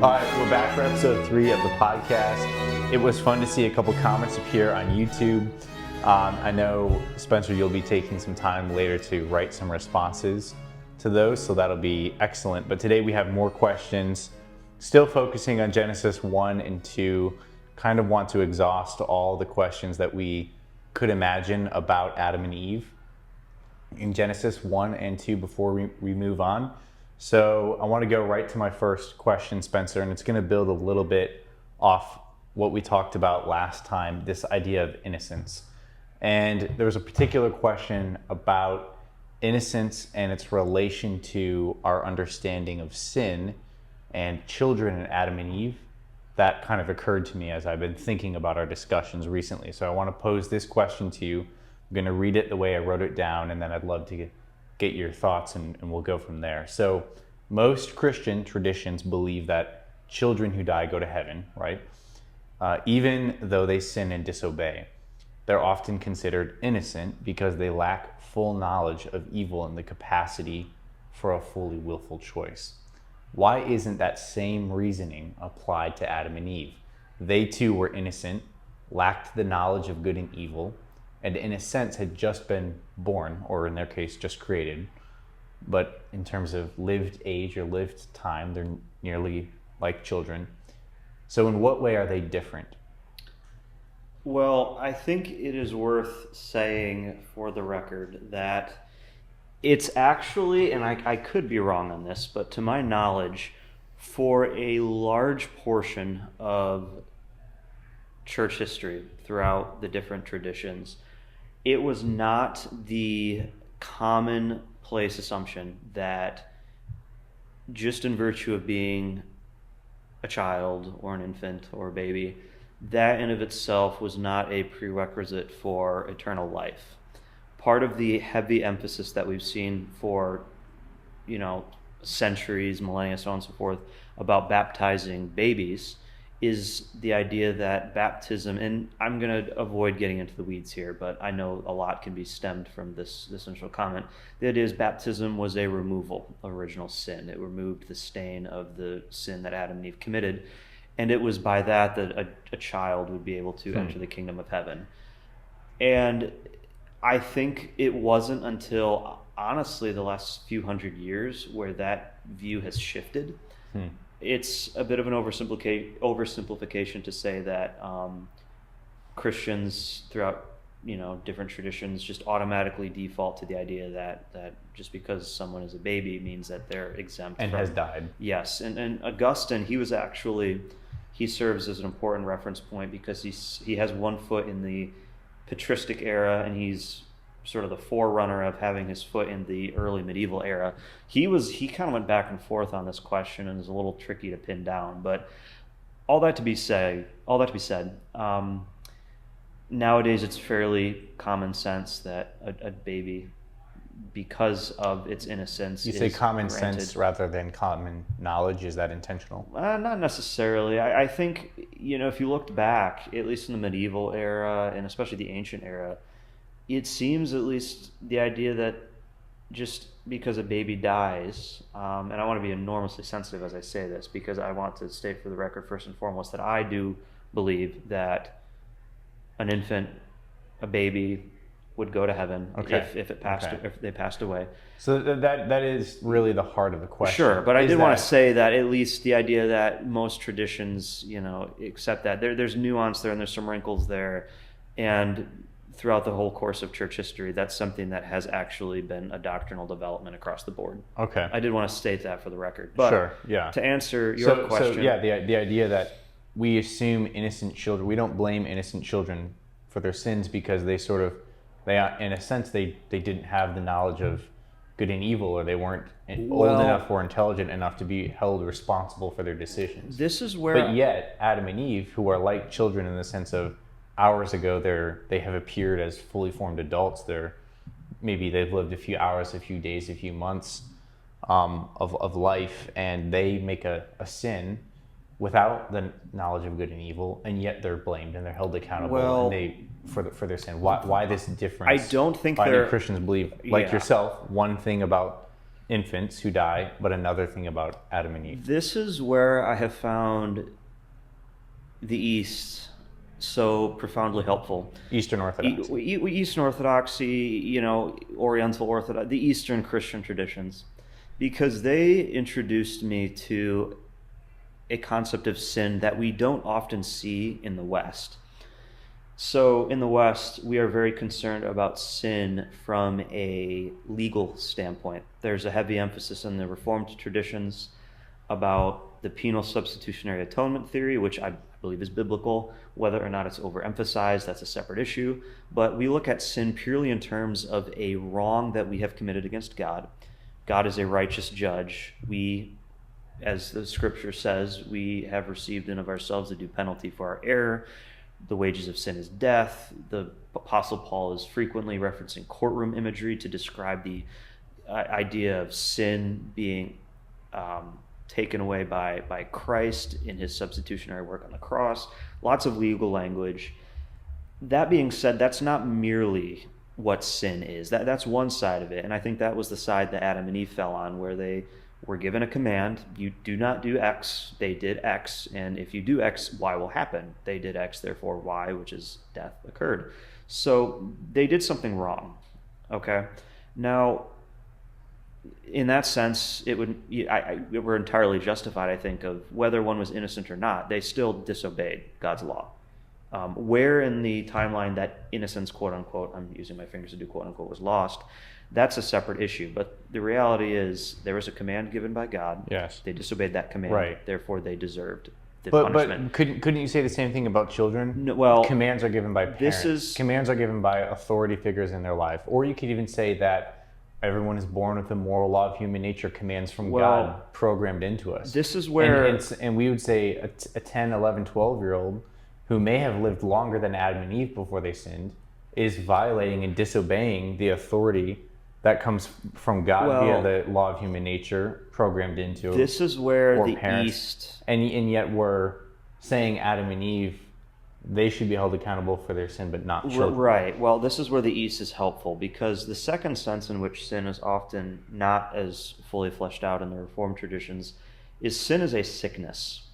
All right, we're back for episode 3 of the podcast. It was fun to see a couple comments appear on YouTube. I know, Spencer, you'll be taking some time later to write some responses to those, so that'll be excellent. But today we have more questions, still focusing on Genesis 1 and 2. Kind of want to exhaust all the questions that we could imagine about Adam and Eve in Genesis 1 and 2 before we move on. So I want to go right to my first question, Spencer, and it's going to build a little bit off what we talked about last time, this idea of innocence. And there was a particular question about innocence and its relation to our understanding of sin and children in Adam and Eve. That kind of occurred to me as I've been thinking about our discussions recently. So I want to pose this question to you. I'm going to read it the way I wrote it down, and then I'd love to get your thoughts, and we'll go from there. So most Christian traditions believe that children who die go to heaven, right? Even though they sin and disobey. They're often considered innocent because they lack full knowledge of evil and the capacity for a fully willful choice. Why isn't that same reasoning applied to Adam and Eve? They too were innocent, lacked the knowledge of good and evil, and in a sense had just been born, or in their case, just created. But in terms of lived age or lived time, they're nearly like children. So in what way are they different? Well, I think it is worth saying for the record that it's actually, and I could be wrong on this, but to my knowledge, for a large portion of church history throughout the different traditions, it was not the commonplace assumption that just in virtue of being a child or an infant or a baby, that in of itself was not a prerequisite for eternal life. Part of the heavy emphasis that we've seen for, centuries, millennia, so on and so forth, about baptizing babies is the idea that baptism, and I'm going to avoid getting into the weeds here, but I know a lot can be stemmed from this initial comment. The idea is baptism was a removal of original sin. It removed the stain of the sin that Adam and Eve committed, and it was by that a child would be able to enter the kingdom of heaven. And I think it wasn't until, honestly, the last few hundred years where that view has shifted. It's a bit of an oversimplification to say that Christians throughout different traditions just automatically default to the idea that just because someone is a baby means that they're exempt and has died. Yes, and Augustine, he serves as an important reference point because he has one foot in the patristic era, and he's sort of the forerunner of having his foot in the early medieval era. He kind of went back and forth on this question and is a little tricky to pin down. But all that to be said, nowadays it's fairly common sense that a baby, because of its innocence, You say common sense rather than common knowledge. Is that intentional? Not necessarily. I think, if you looked back, at least in the medieval era and especially the ancient era, it seems at least the idea that just because a baby dies, and I want to be enormously sensitive as I say this, because I want to state for the record first and foremost that I do believe that an infant, a baby, would go to heaven if they passed away. So that is really the heart of the question. Sure, but I did want to say that at least the idea that most traditions, accept that there's nuance there and there's some wrinkles there, and throughout the whole course of church history, that's something that has actually been a doctrinal development across the board. Okay. I did want to state that for the record. But sure, yeah. To answer your question. So the idea that we assume innocent children, we don't blame innocent children for their sins because they in a sense, they didn't have the knowledge of good and evil, or they weren't old enough or intelligent enough to be held responsible for their decisions. This is where... But yet, Adam and Eve, who are like children in the sense of hours ago, they have appeared as fully formed adults. Maybe they've lived a few hours, a few days, a few months of life, and they make a sin without the knowledge of good and evil, and yet they're blamed and they're held accountable for their sin. Why this difference? I don't think Christians believe, like yourself, one thing about infants who die, but another thing about Adam and Eve. This is where I have found the East so profoundly helpful. Eastern Orthodoxy. Eastern Orthodoxy, Oriental Orthodoxy, the Eastern Christian traditions, because they introduced me to a concept of sin that we don't often see in the West. So in the West, we are very concerned about sin from a legal standpoint. There's a heavy emphasis in the Reformed traditions about the penal substitutionary atonement theory, which I believe is biblical. Whether or not it's overemphasized, that's a separate issue. But we look at sin purely in terms of a wrong that we have committed against God. God is a righteous judge. We, as the scripture says, we have received in of ourselves the due penalty for our error. The wages of sin is death. The Apostle Paul is frequently referencing courtroom imagery to describe the idea of sin being taken away by Christ in his substitutionary work on the cross. Lots of legal language. That being said, that's not merely what sin is. That's one side of it, and I think that was the side that Adam and Eve fell on, where they were given a command: you do not do X. They did X, and if you do X, Y will happen. They did X, therefore Y, which is death, occurred. So they did something wrong. Okay, now in that sense, we're entirely justified, I think, of whether one was innocent or not. They still disobeyed God's law. Where in the timeline that innocence, quote unquote, I'm using my fingers to do quote unquote, was lost, that's a separate issue. But the reality is there was a command given by God. Yes. They disobeyed that command. Right. Therefore, they deserved the But punishment. couldn't you say the same thing about children? No, well, commands are given by parents. Commands are given by authority figures in their life. Or you could even say that everyone is born with the moral law of human nature, commands from God programmed into us. This is where... And we would say a 10, 11, 12-year-old who may have lived longer than Adam and Eve before they sinned is violating and disobeying the authority that comes from God via the law of human nature programmed into. This is where the parents. East... And yet we're saying Adam and Eve, they should be held accountable for their sin, but not children. Right. Well, this is where the East is helpful, because the second sense in which sin is often not as fully fleshed out in the Reformed traditions is sin is a sickness.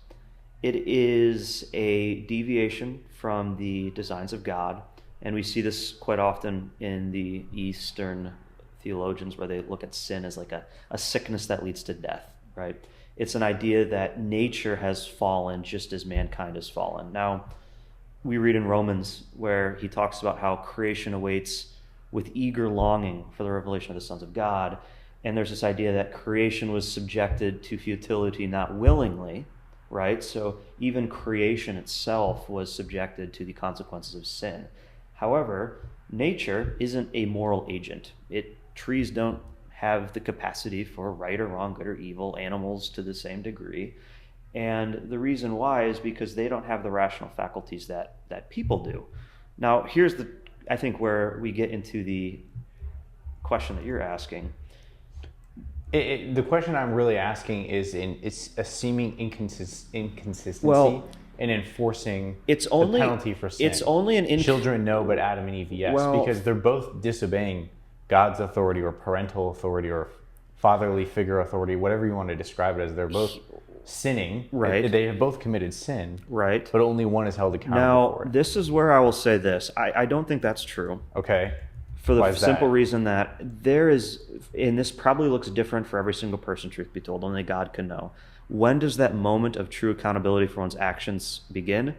It is a deviation from the designs of God, and we see this quite often in the Eastern theologians, where they look at sin as like a sickness that leads to death, right? It's an idea that nature has fallen just as mankind has fallen. Now, we read in Romans where he talks about how creation awaits with eager longing for the revelation of the sons of God, and there's this idea that creation was subjected to futility not willingly, right? So even creation itself was subjected to the consequences of sin. However, nature isn't a moral agent. Trees don't have the capacity for right or wrong, good or evil, animals to the same degree. And the reason why is because they don't have the rational faculties that people do. Now, here's I think where we get into the question that you're asking. The question I'm really asking is it's a seeming inconsistency in enforcing the penalty for sin. It's only children no, but Adam and Eve yes, because they're both disobeying God's authority or parental authority or fatherly figure authority, whatever you want to describe it as. They're both sinning. Right. They have both committed sin. Right. But only one is held accountable for it. Now, this is where I will say this. I don't think that's true. Okay. For the simple reason that there is, and this probably looks different for every single person, truth be told, only God can know. When does that moment of true accountability for one's actions begin?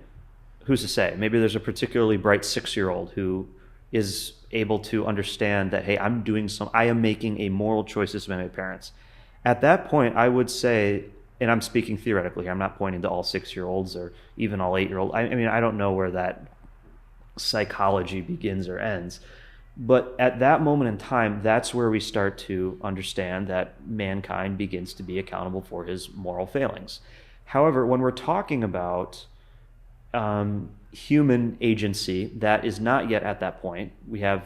Who's to say? Maybe there's a particularly bright 6-year-old who is able to understand that, hey, I am making a moral choices by my parents. At that point, I would say, and I'm speaking theoretically here, I'm not pointing to all 6-year-olds or even all 8-year-olds. I mean, I don't know where that psychology begins or ends. But at that moment in time, that's where we start to understand that mankind begins to be accountable for his moral failings. However, when we're talking about human agency, that is not yet at that point. We have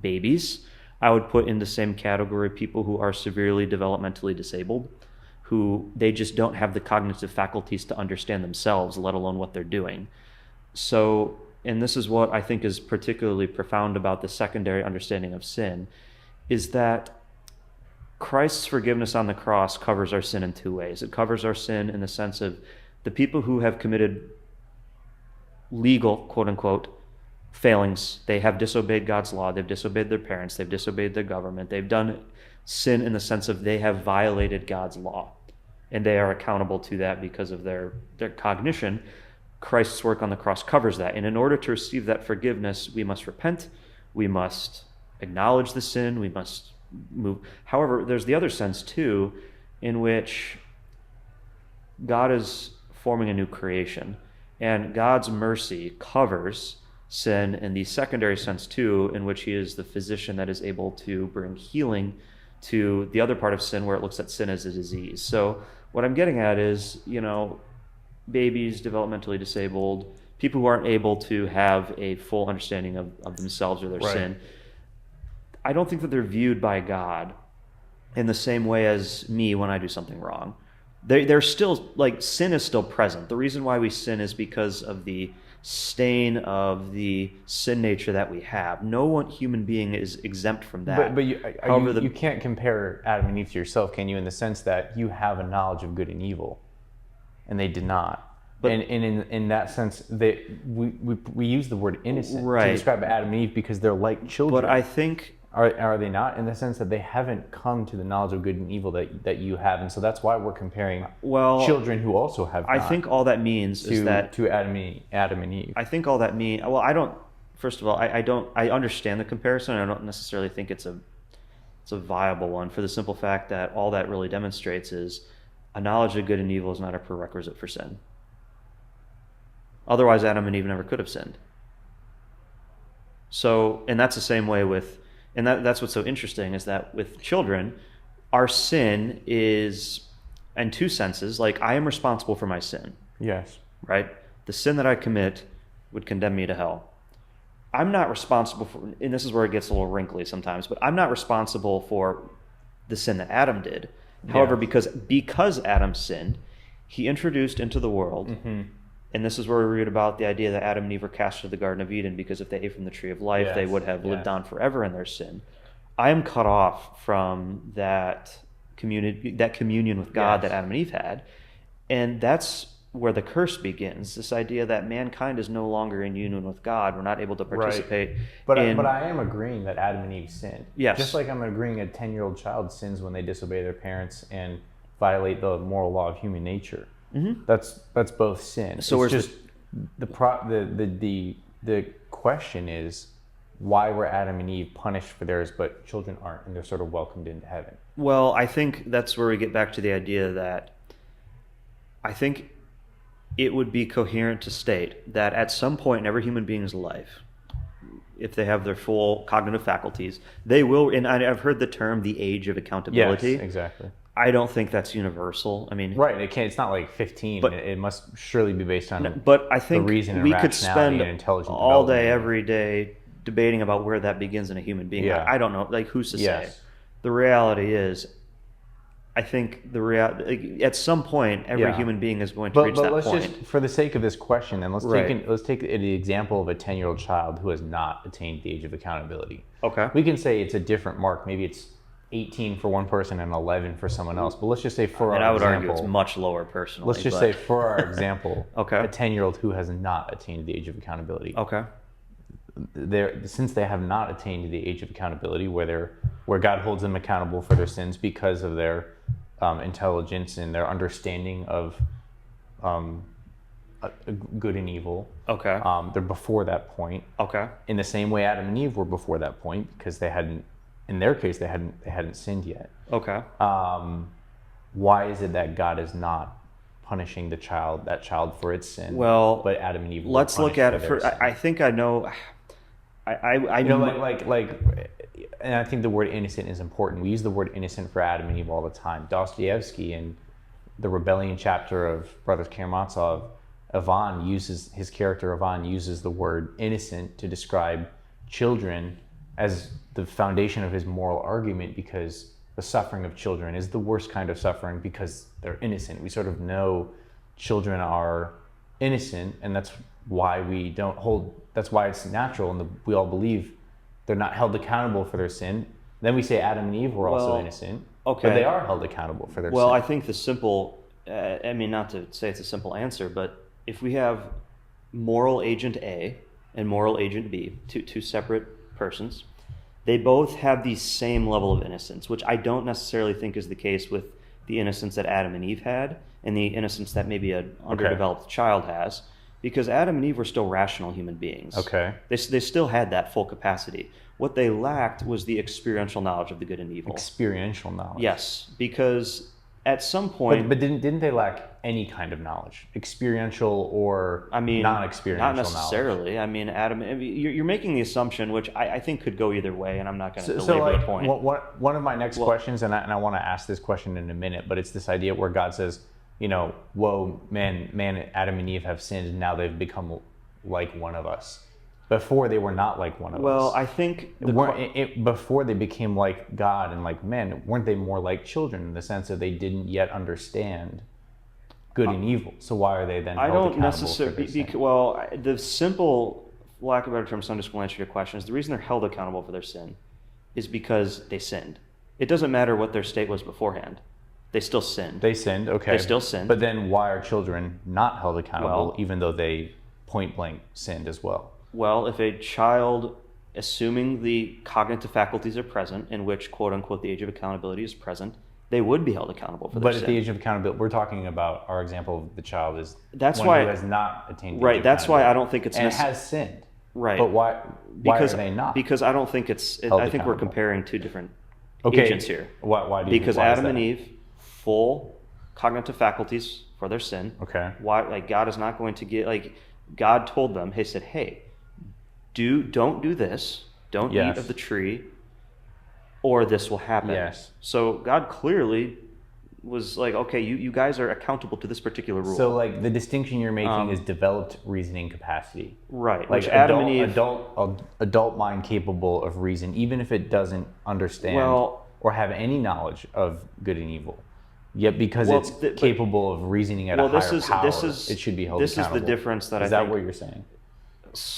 babies. I would put in the same category people who are severely developmentally disabled, who they just don't have the cognitive faculties to understand themselves, let alone what they're doing. So, and this is what I think is particularly profound about the secondary understanding of sin, is that Christ's forgiveness on the cross covers our sin in two ways. It covers our sin in the sense of the people who have committed legal, quote unquote, failings. They have disobeyed God's law. They've disobeyed their parents. They've disobeyed their government. They've done sin in the sense of they have violated God's law. And they are accountable to that because of their cognition. Christ's work on the cross covers that. And in order to receive that forgiveness, we must repent. We must acknowledge the sin. We must move. However, there's the other sense too, in which God is forming a new creation. And God's mercy covers sin in the secondary sense too, in which he is the physician that is able to bring healing to the other part of sin where it looks at sin as a disease. So what I'm getting at is, babies, developmentally disabled, people who aren't able to have a full understanding of themselves or their sin, I don't think that they're viewed by God in the same way as me when I do something wrong. They're still, sin is still present. The reason why we sin is because of the stain of the sin nature that we have. No one human being is exempt from that. But you can't compare Adam and Eve to yourself, can you? In the sense that you have a knowledge of good and evil, and they did not. But, and in that sense, we use the word innocent to describe Adam and Eve because they're like children. But I think... Are they not, in the sense that they haven't come to the knowledge of good and evil that you have, and so that's why we're comparing children who also have. I think all that means is that to Adam and Eve. I think all that means. Well, I don't. First of all, I don't. I understand the comparison. I don't necessarily think it's a viable one for the simple fact that all that really demonstrates is a knowledge of good and evil is not a prerequisite for sin. Otherwise, Adam and Eve never could have sinned. So, and that's the same way with. And that's what's so interesting is that with children, our sin is in two senses. Like, I am responsible for my sin. Yes. Right? The sin that I commit would condemn me to hell. I'm not responsible for, and this is where it gets a little wrinkly sometimes, but I'm not responsible for the sin that Adam did. However, because Adam sinned, he introduced into the world, and this is where we read about the idea that Adam and Eve were cast into the Garden of Eden because if they ate from the tree of life, they would have lived on forever in their sin. I am cut off from that communion with God that Adam and Eve had, and that's where the curse begins. This idea that mankind is no longer in union with God. We're not able to participate. But I am agreeing that Adam and Eve sinned. Yes. Just like I'm agreeing a 10-year-old child sins when they disobey their parents and violate the moral law of human nature. Mm-hmm. That's both sin. So it's just the question is, why were Adam and Eve punished for theirs, but children aren't, and they're sort of welcomed into heaven? Well, I think that's where we get back to the idea that I think it would be coherent to state that at some point in every human being's life, if they have their full cognitive faculties, they will, and I've heard the term the age of accountability. Yes, exactly. I don't think that's universal. I mean, right? It's not like 15. But it must surely be based on. But I think the reason we could spend all day, every day, debating about where that begins in a human being. Yeah. I don't know. Like, who's to say? The reality is, I think at some point, every human being is going to reach that point. But let's just, for the sake of this question, then let's take the example of a 10-year-old child who has not attained the age of accountability. Okay. We can say it's a different mark. Maybe it's 18 for one person and 11 for someone else. But let's just say our example. I would argue it's much lower personally. Let's just say for our example, a 10-year-old who has not attained the age of accountability. Okay. Since they have not attained the age of accountability, where God holds them accountable for their sins because of their intelligence and their understanding of good and evil. Okay. They're before that point. Okay. In the same way Adam and Eve were before that point because they hadn't. In their case, they hadn't sinned yet. Okay. Why is it that God is not punishing that child for its sin? Well, but Adam and Eve. Let's look at it. I think I know. I know, and I think the word innocent is important. We use the word innocent for Adam and Eve all the time. Dostoevsky, in the Rebellion chapter of Brothers Karamazov, his character Ivan uses the word innocent to describe children as the foundation of his moral argument, because the suffering of children is the worst kind of suffering because they're innocent. We sort of know children are innocent, and that's why that's why it's natural, and we all believe they're not held accountable for their sin. Then we say Adam and Eve were also innocent. Okay. But they are held accountable for their Well, sin. I think the simple, I mean, not to say it's a simple answer, but if we have moral agent A and moral agent B, two separate persons, they both have the same level of innocence, which I don't necessarily think is the case with the innocence that Adam and Eve had and the innocence that maybe an underdeveloped child has, because Adam and Eve were still rational human beings. Okay. They still had that full capacity. What they lacked was the experiential knowledge of the good and evil. Experiential knowledge. Yes, because at some point... But didn't they lack any kind of knowledge? Experiential or non-experiential not necessarily. knowledge? I mean, Adam, you're making the assumption, which I think could go either way, and I'm not going to belabor the point. One of my next questions, and I want to ask this question in a minute, but it's this idea where God says, whoa, man, Adam and Eve have sinned, and now they've become like one of us. Before they were not like one of us. Well, I think... before they became like God and like men, weren't they more like children in the sense that they didn't yet understand good and evil? So why are they then held accountable? I don't necessarily... Well, the simple, lack of a better term, some just will answer your question, is the reason they're held accountable for their sin is because they sinned. It doesn't matter what their state was beforehand. They still sinned. They sinned, okay. They still sinned. But then why are children not held accountable even though they point blank sinned as well? Well, if a child, assuming the cognitive faculties are present, in which, quote unquote, the age of accountability is present, they would be held accountable for their sin. But at the age of accountability, we're talking about our example of the child is who has not attained the age of Right, that's why I don't think it's... And has sinned. Right. But why are they not? Because I don't think it's... I think we're comparing two different agents here. Why do you Because think, Adam and Eve, full cognitive faculties for their sin. Okay. Why? God is not going to get... God told them, he said, hey, don't do this. Don't eat of the tree, or this will happen. Yes. So God clearly was like, okay, you guys are accountable to this particular rule. So the distinction you're making is developed reasoning capacity. Right. Like Adam and Eve, adult mind capable of reason, even if it doesn't understand or have any knowledge of good and evil. Yet because it's capable of reasoning at a higher power, it should be held accountable. This is the difference that is that what you're saying?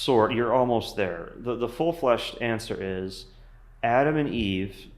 You're almost there. The full-fleshed answer is Adam and Eve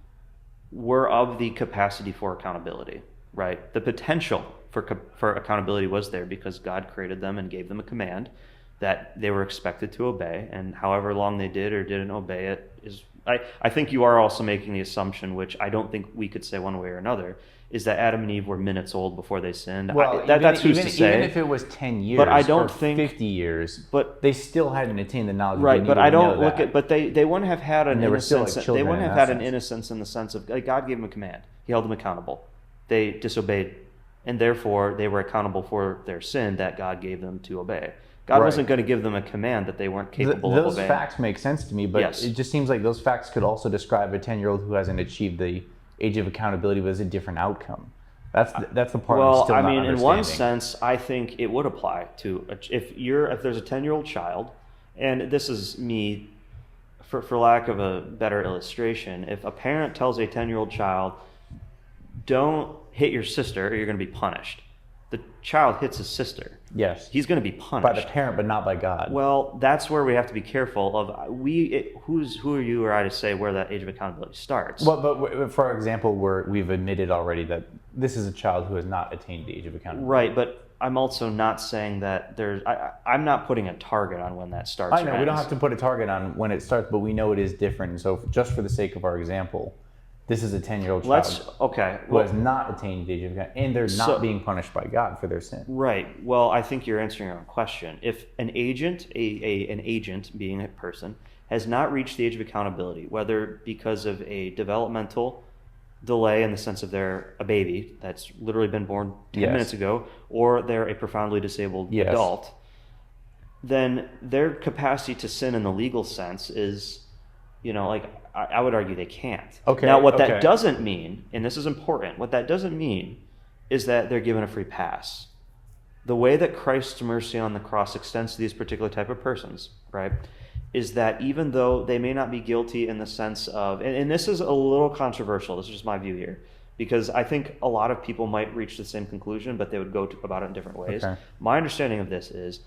were of the capacity for accountability, right? The potential for accountability was there because God created them and gave them a command that they were expected to obey, and however long they did or didn't obey it is... I think you are also making the assumption, which I don't think we could say one way or another, is that Adam and Eve were minutes old before they sinned. Well, that's who's to say. Even if it was 10 years but I don't or think, 50 years, but they still hadn't attained the knowledge. Right, but I don't look at... But they wouldn't have had an innocence. They wouldn't have had an innocence in the sense of God gave them a command. He held them accountable. They disobeyed, and therefore they were accountable for their sin that God gave them to obey. God wasn't going to give them a command that they weren't capable of obeying. Those facts make sense to me, but it just seems like those facts could also describe a 10-year-old who hasn't achieved the age of accountability, but has a different outcome. That's the part I'm still not understanding. In one sense, I think it would apply to if there's a 10-year-old child, and this is me, for lack of a better illustration, if a parent tells a 10-year-old child, don't hit your sister or you're going to be punished. The child hits his sister. Yes. He's going to be punished. By the parent, but not by God. Well, that's where we have to be careful of who are you or I to say where that age of accountability starts. Well, but for example, we've admitted already that this is a child who has not attained the age of accountability. Right, but I'm also not saying that I'm not putting a target on when that starts. I know, we don't have to put a target on when it starts, but we know it is different. So just for the sake of our example, this is a 10-year-old child who has not attained the age of accountability, and they're not being punished by God for their sin. Right. Well, I think you're answering your own question. If an agent, an agent being a person, has not reached the age of accountability, whether because of a developmental delay in the sense of they're a baby that's literally been born 10 minutes ago, or they're a profoundly disabled adult, then their capacity to sin in the legal sense is, I would argue they can't. Okay. Now, what that doesn't mean, and this is important, what that doesn't mean is that they're given a free pass. The way that Christ's mercy on the cross extends to these particular type of persons, right, is that even though they may not be guilty in the sense of, and this is a little controversial, this is just my view here, because I think a lot of people might reach the same conclusion, but they would go about it in different ways. Okay. My understanding of this is,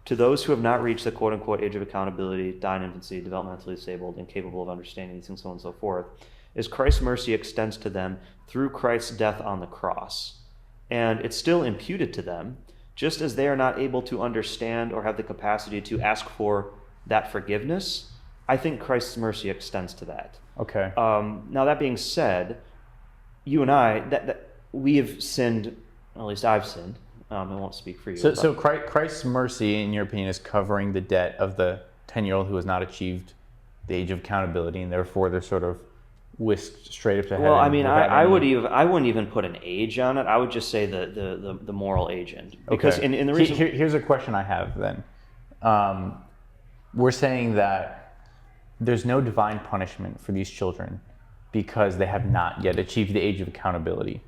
to those who have not reached the quote-unquote age of accountability, die in infancy, developmentally disabled, incapable of understanding these things, so on and so forth, is Christ's mercy extends to them through Christ's death on the cross. And it's still imputed to them, just as they are not able to understand or have the capacity to ask for that forgiveness. I think Christ's mercy extends to that. Okay. Now, that being said, you and I, that we have sinned, at least I've sinned. I won't speak for you. So Christ's mercy, in your opinion, is covering the debt of the 10-year-old who has not achieved the age of accountability, and therefore they're sort of whisked straight up to heaven. Well, I mean, I wouldn't even put an age on it. I would just say the moral agent. Because okay. in the reason... Here's a question I have then. We're saying that there's no divine punishment for these children because they have not yet achieved the age of accountability.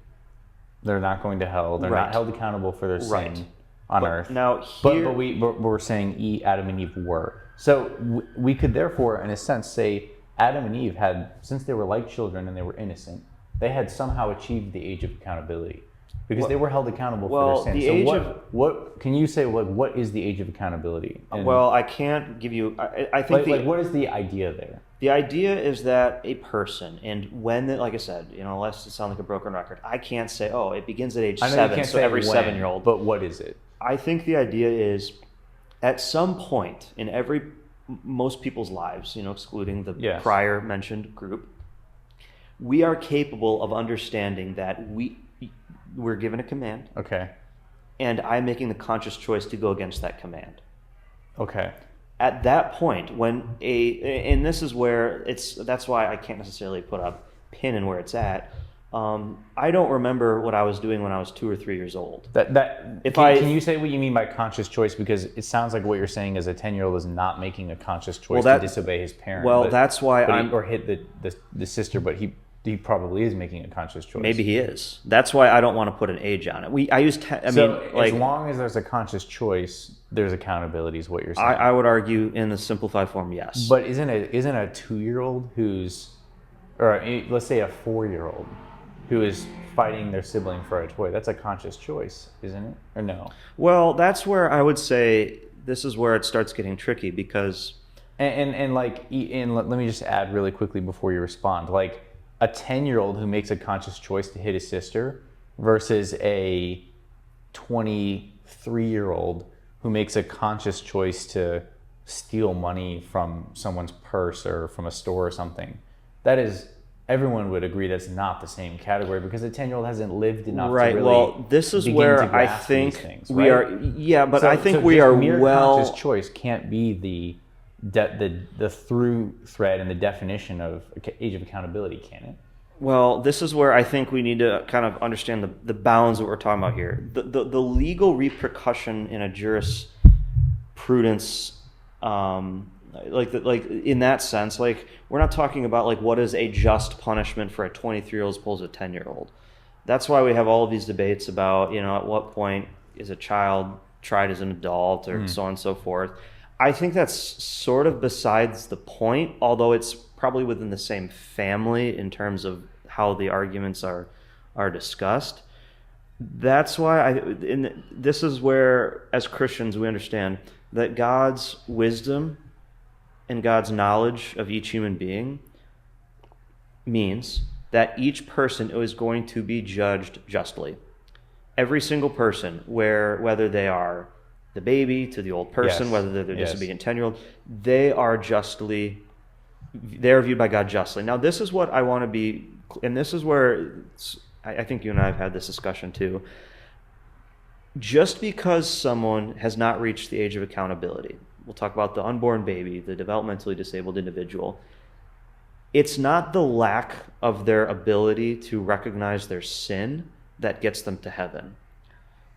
They're not going to hell. They're not held accountable for their sin on earth. Now but we're saying Adam and Eve were. So we could therefore, in a sense, say Adam and Eve had, since they were like children and they were innocent, they had somehow achieved the age of accountability because they were held accountable for their sin. What can you say? What is the age of accountability? And I can't give you. I think what is the idea there? The idea is that a person, and like I said, unless it sounds like a broken record, I can't say, it begins at age 7, so every 7-year-old. But what is it? I think the idea is, at some point in most people's lives, excluding the prior mentioned group, we are capable of understanding that we're given a command. Okay. And I'm making the conscious choice to go against that command. Okay. At that point, and this is where that's why I can't necessarily put a pin in where it's at. I don't remember what I was doing when I was 2 or 3 years old. Can you say what you mean by conscious choice? Because it sounds like what you're saying is a 10-year-old is not making a conscious choice to disobey his parent. Well, that's why or hit the sister, but he probably is making a conscious choice. Maybe he is. That's why I don't want to put an age on it. As long as there's a conscious choice, there's accountability, is what you're saying. I would argue in the simplified form, yes. But isn't a 2-year-old or let's say a 4-year-old who is fighting their sibling for a toy, that's a conscious choice, isn't it? Or no? Well, that's where I would say this is where it starts getting tricky because... And let me just add really quickly before you respond, like a 10-year-old who makes a conscious choice to hit his sister versus a 23-year-old who makes a conscious choice to steal money from someone's purse or from a store or something. That is, everyone would agree that's not the same category because a 10-year-old hasn't lived enough to really well, this is where I think things, we are. Yeah, but I think we are conscious choice can't be the through thread and the definition of age of accountability, can it? Well, this is where I think we need to kind of understand the bounds that we're talking about here. The legal repercussion in a jurisprudence, like in that sense, like we're not talking about like what is a just punishment for a 23-year-old as opposed to a 10-year-old. That's why we have all of these debates about at what point is a child tried as an adult or so on and so forth. I think that's sort of besides the point, although it's probably within the same family in terms of how the arguments are discussed. That's why this is where, as Christians, we understand that God's wisdom and God's knowledge of each human being means that each person is going to be judged justly. Every single person, whether they are the baby to the old person, whether they're the disobedient 10-year-old, they are viewed by God justly. Now, this is what I want to be, and this is where I think you and I have had this discussion too. Just because someone has not reached the age of accountability, we'll talk about the unborn baby, the developmentally disabled individual, it's not the lack of their ability to recognize their sin that gets them to heaven.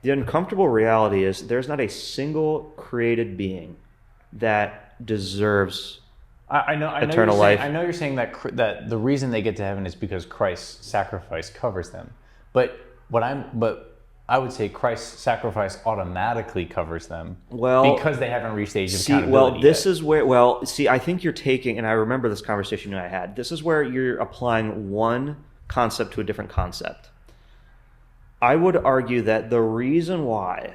The uncomfortable reality is there's not a single created being that deserves eternal life. I know you're saying that the reason they get to heaven is because Christ's sacrifice covers them. But I would say Christ's sacrifice automatically covers them because they haven't reached the age of accountability yet. I think you're taking, and I remember this conversation I had, this is where you're applying one concept to a different concept. I would argue that the reason why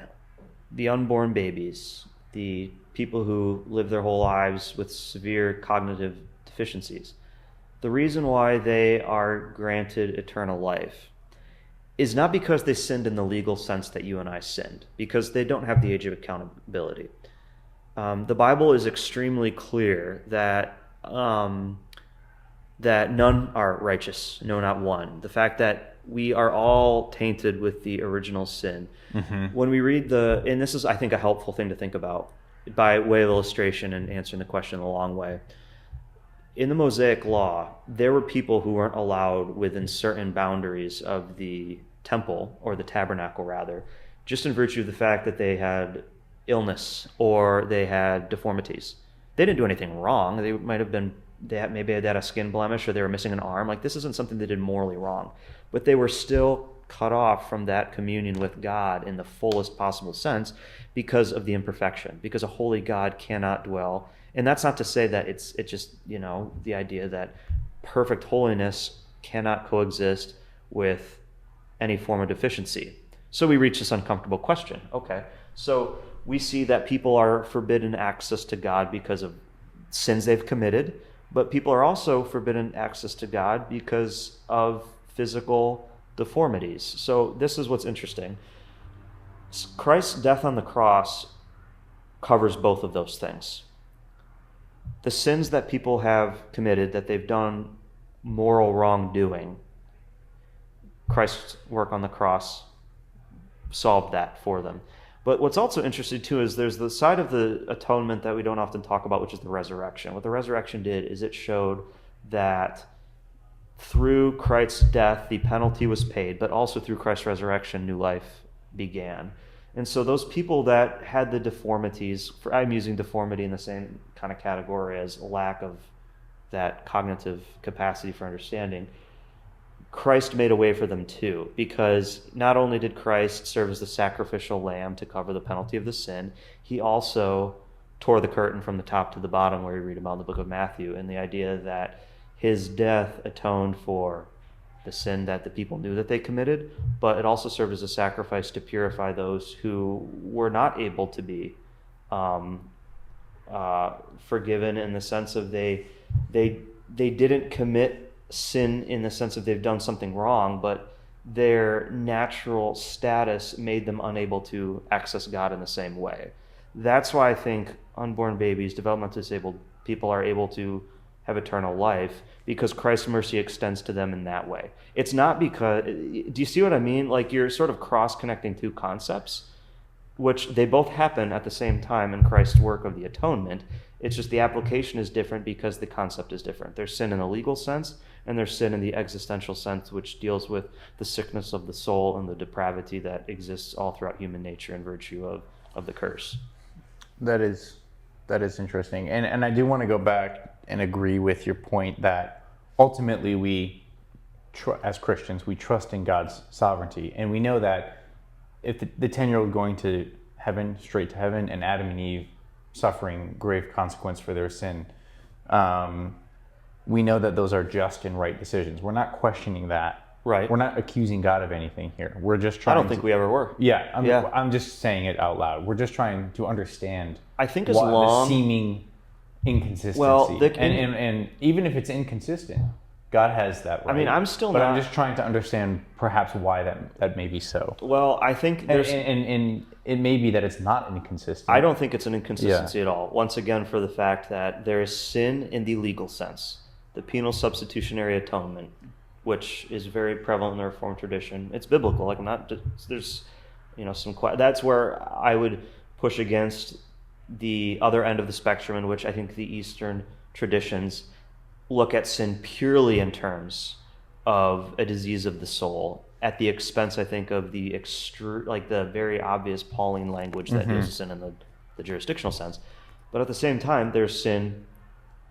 the unborn babies, the people who live their whole lives with severe cognitive deficiencies, the reason why they are granted eternal life is not because they sinned in the legal sense that you and I sinned, because they don't have the age of accountability. The Bible is extremely clear that that none are righteous, no, not one. The fact that we are all tainted with the original sin. When we read and this is, I think, a helpful thing to think about by way of illustration and answering the question in a long way. In the Mosaic Law, there were people who weren't allowed within certain boundaries of the temple, or the tabernacle rather, just in virtue of the fact that they had illness or they had deformities. They didn't do anything wrong. They might have been, maybe they had a skin blemish, or they were missing an arm. Like, this isn't something they did morally wrong, but they were still cut off from that communion with God in the fullest possible sense because of the imperfection, because a holy God cannot dwell. And that's not to say that it's just, the idea that perfect holiness cannot coexist with any form of deficiency. So we reach this uncomfortable question. Okay, so we see that people are forbidden access to God because of sins they've committed, but people are also forbidden access to God because of physical deformities. So this is what's interesting. Christ's death on the cross covers both of those things. The sins that people have committed, that they've done moral wrongdoing, Christ's work on the cross solved that for them. But what's also interesting too is there's the side of the atonement that we don't often talk about, which is the resurrection. What the resurrection did is it showed that through Christ's death, the penalty was paid, but also through Christ's resurrection, new life began. And so those people that had the deformities, I'm using deformity in the same kind of category as a lack of that cognitive capacity for understanding, Christ made a way for them too, because not only did Christ serve as the sacrificial lamb to cover the penalty of the sin, he also tore the curtain from the top to the bottom, where you read about in the book of Matthew, and the idea that his death atoned for the sin that the people knew that they committed, but it also served as a sacrifice to purify those who were not able to be forgiven, in the sense of they didn't commit sin in the sense of they've done something wrong, but their natural status made them unable to access God in the same way. That's why I think unborn babies, developmentally disabled people, are able to have eternal life, because Christ's mercy extends to them in that way. It's not because, do you see what I mean? Like, you're sort of cross-connecting two concepts, which they both happen at the same time in Christ's work of the atonement. It's just the application is different because the concept is different. There's sin in the legal sense, and there's sin in the existential sense, which deals with the sickness of the soul and the depravity that exists all throughout human nature in virtue of the curse. That is interesting. And I do want to go back and agree with your point that ultimately we, as Christians, we trust in God's sovereignty. And we know that if the 10-year-old going to heaven, straight to heaven, and Adam and Eve suffering grave consequence for their sin, we know that those are just and right decisions. We're not questioning that. Right. We're not accusing God of anything here. We're just trying. I don't think we ever were. Yeah. I'm just saying it out loud. We're just trying to understand. I think the seeming inconsistency. Well, and even if it's inconsistent, God has that right. I mean, I'm just trying to understand perhaps why that may be so. Well, I think there's... And it may be that it's not inconsistent. I don't think it's an inconsistency at all. Once again, for the fact that there is sin in the legal sense. The penal substitutionary atonement, which is very prevalent in the Reformed tradition. It's biblical. Like, there's, that's where I would push against the other end of the spectrum, in which I think the Eastern traditions look at sin purely in terms of a disease of the soul, at the expense, I think, of the the very obvious Pauline language that deals with sin in the jurisdictional sense. But at the same time, there's sin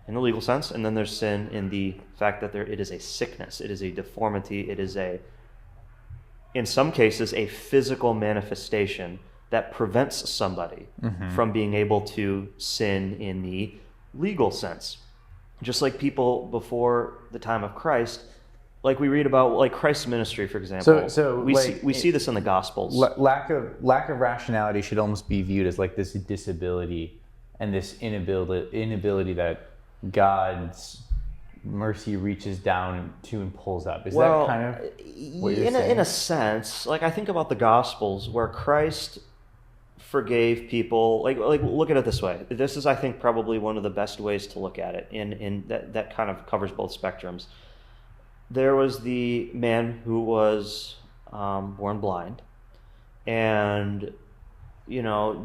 in the legal sense, and then there's sin in the fact that it is a sickness, it is a deformity, it is in some cases, a physical manifestation that prevents somebody from being able to sin in the legal sense. Just like people before the time of Christ, like we read about, like Christ's ministry, for example. So we see this in the Gospels. Lack of rationality should almost be viewed as like this disability and this inability that God's mercy reaches down to and pulls up. Is Well, that kind of what you're saying? in a sense, like I think about the Gospels where Christ forgave people. Like look at it this way. This is, I think, probably one of the best ways to look at it. In that kind of covers both spectrums. There was the man who was born blind, and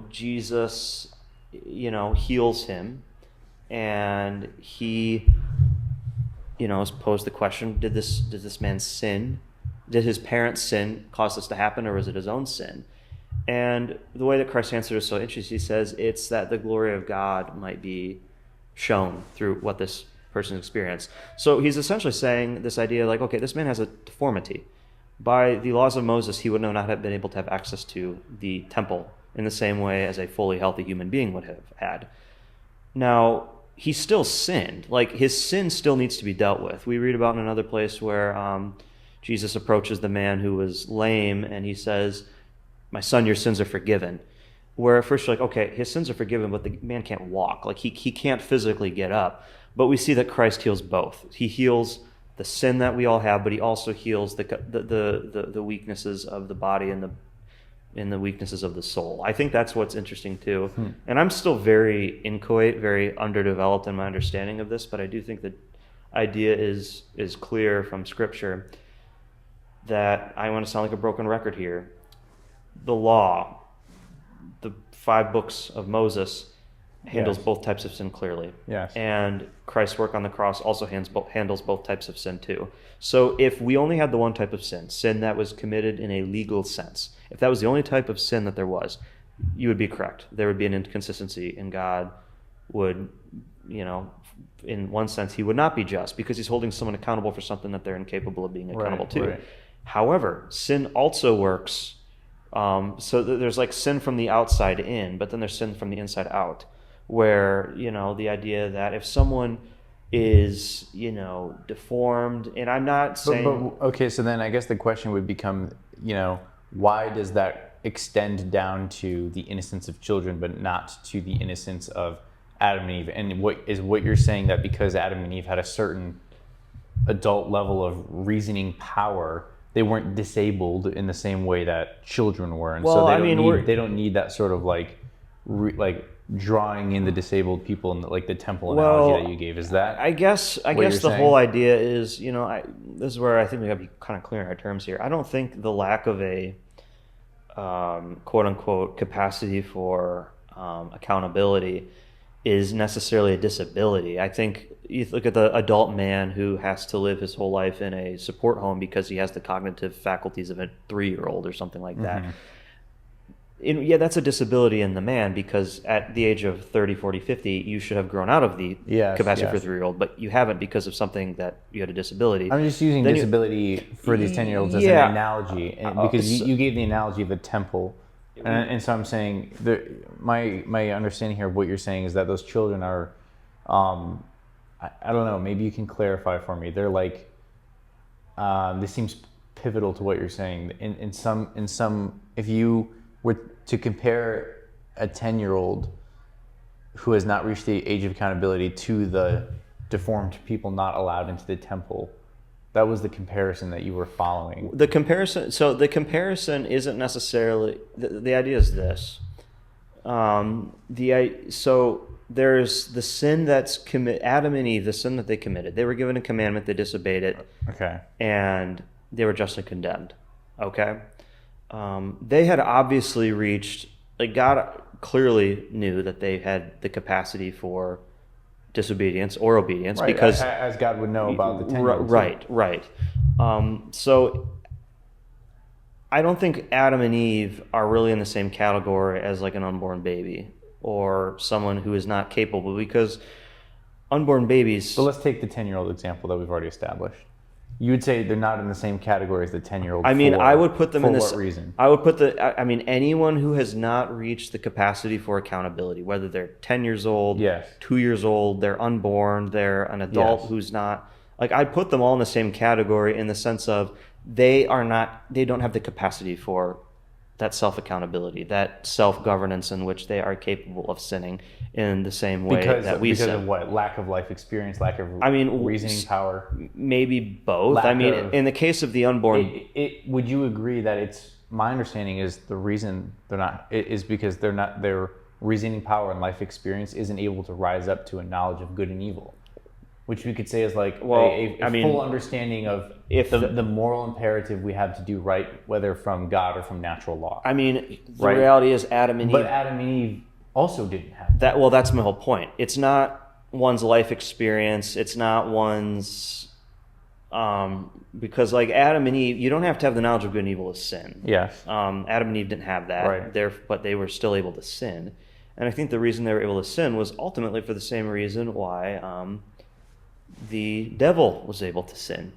Jesus, heals him, and he, is posed the question: Did this man sin? Did his parents' sin cause this to happen, or was it his own sin? And the way that Christ answered is so interesting. He says it's that the glory of God might be shown through what this person experienced. So he's essentially saying this idea like, okay, this man has a deformity. By the laws of Moses, he would not have been able to have access to the temple in the same way as a fully healthy human being would have had. Now, he still sinned. Like, his sin still needs to be dealt with. We read about in another place where Jesus approaches the man who was lame, and he says, "My son, your sins are forgiven." Where at first you're like, okay, his sins are forgiven, but the man can't walk. Like, he can't physically get up. But we see that Christ heals both. He heals the sin that we all have, but he also heals the weaknesses of the body and the weaknesses of the soul. I think that's what's interesting too. And I'm still very inchoate, very underdeveloped in my understanding of this, but I do think the idea is clear from Scripture that I want to sound like a broken record here. The law, the 5 books of Moses, handles both types of sin clearly. Yes. And Christ's work on the cross also handles both types of sin too. So if we only had the one type of sin that was committed in a legal sense, if that was the only type of sin that there was, you would be correct. There would be an inconsistency, and God would, in one sense, he would not be just because he's holding someone accountable for something that they're incapable of being accountable to. Right. However, sin also works. So there's like sin from the outside in, but then there's sin from the inside out, where, the idea that if someone is, deformed, and I'm not saying... But okay, so then I guess the question would become, why does that extend down to the innocence of children, but not to the innocence of Adam and Eve? And what you're saying that because Adam and Eve had a certain adult level of reasoning power, they weren't disabled in the same way that children were, and well, so they don't need that sort of like drawing in the disabled people in the temple analogy that you gave. Is that? I guess the whole idea is, this is where I think we got to be kind of clear in our terms here. I don't think the lack of a quote unquote capacity for accountability is necessarily a disability. I think you look at the adult man who has to live his whole life in a support home because he has the cognitive faculties of a 3-year-old or something like that. Yeah, that's a disability in the man, because at the age of 30, 40, 50, you should have grown out of the capacity for a 3-year-old, but you haven't because of something that you had a disability. I'm just using disability for these 10-year-olds as an analogy, because you gave the analogy of a temple. And so I'm saying, my understanding here of what you're saying is that those children are, I don't know, maybe you can clarify for me. They're like, this seems pivotal to what you're saying. In some, if you were to compare a 10-year-old who has not reached the age of accountability to the deformed people not allowed into the temple, that was the comparison that you were following. The comparison isn't necessarily, the idea is this. So there's the sin that's Adam and Eve, the sin that they committed. They were given a commandment, they disobeyed it. Okay. And they were justly condemned. Okay. They had obviously reached, God clearly knew that they had the capacity for disobedience or obedience, right, because as God would know about the 10-year-olds. Right. So I don't think Adam and Eve are really in the same category as like an unborn baby or someone who is not capable, because unborn babies... But let's take the 10-year-old example that we've already established. You would say they're not in the same category as the 10-year-old. I would put them in this. For what reason? I would put anyone who has not reached the capacity for accountability, whether they're 10 years old, 2 years old, they're unborn, they're an adult who's not. I'd put them all in the same category in the sense of they don't have the capacity for that self-accountability, that self-governance in which they are capable of sinning in the same way that we sin. Because of what? Lack of life experience, lack of reasoning power? Maybe both. Lack in the case of the unborn... Would you agree that it's, my understanding is the reason they're not, is because their reasoning power and life experience isn't able to rise up to a knowledge of good and evil? Which we could say is like a full understanding of the moral imperative we have to do right, whether from God or from natural law. The reality is Adam and Eve... But Adam and Eve also didn't have that. Well, that's my whole point. It's not one's life experience. It's not one's... because like Adam and Eve, you don't have to have the knowledge of good and evil to sin. Yes. Adam and Eve didn't have that. Right. But they were still able to sin. And I think the reason they were able to sin was ultimately for the same reason why... the devil was able to sin.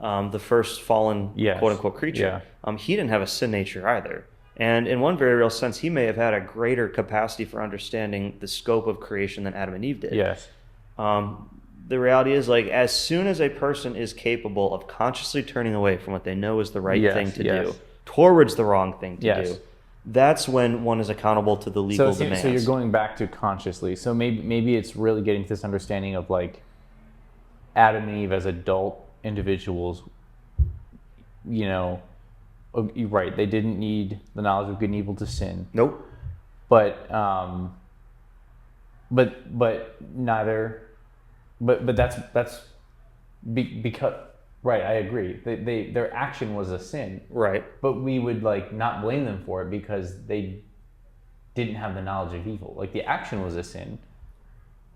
The first fallen quote-unquote creature. He didn't have a sin nature either. And in one very real sense, he may have had a greater capacity for understanding the scope of creation than Adam and Eve did. Yes. The reality is, like, as soon as a person is capable of consciously turning away from what they know is the right thing to do towards the wrong thing to do, that's when one is accountable to the legal demands. So you're going back to consciously. So maybe it's really getting to this understanding of like Adam and Eve as adult individuals, you're right, they didn't need the knowledge of good and evil to sin. Nope. But that's because right, I agree. Their action was a sin. Right. But we would like not blame them for it because they didn't have the knowledge of evil. Like the action was a sin.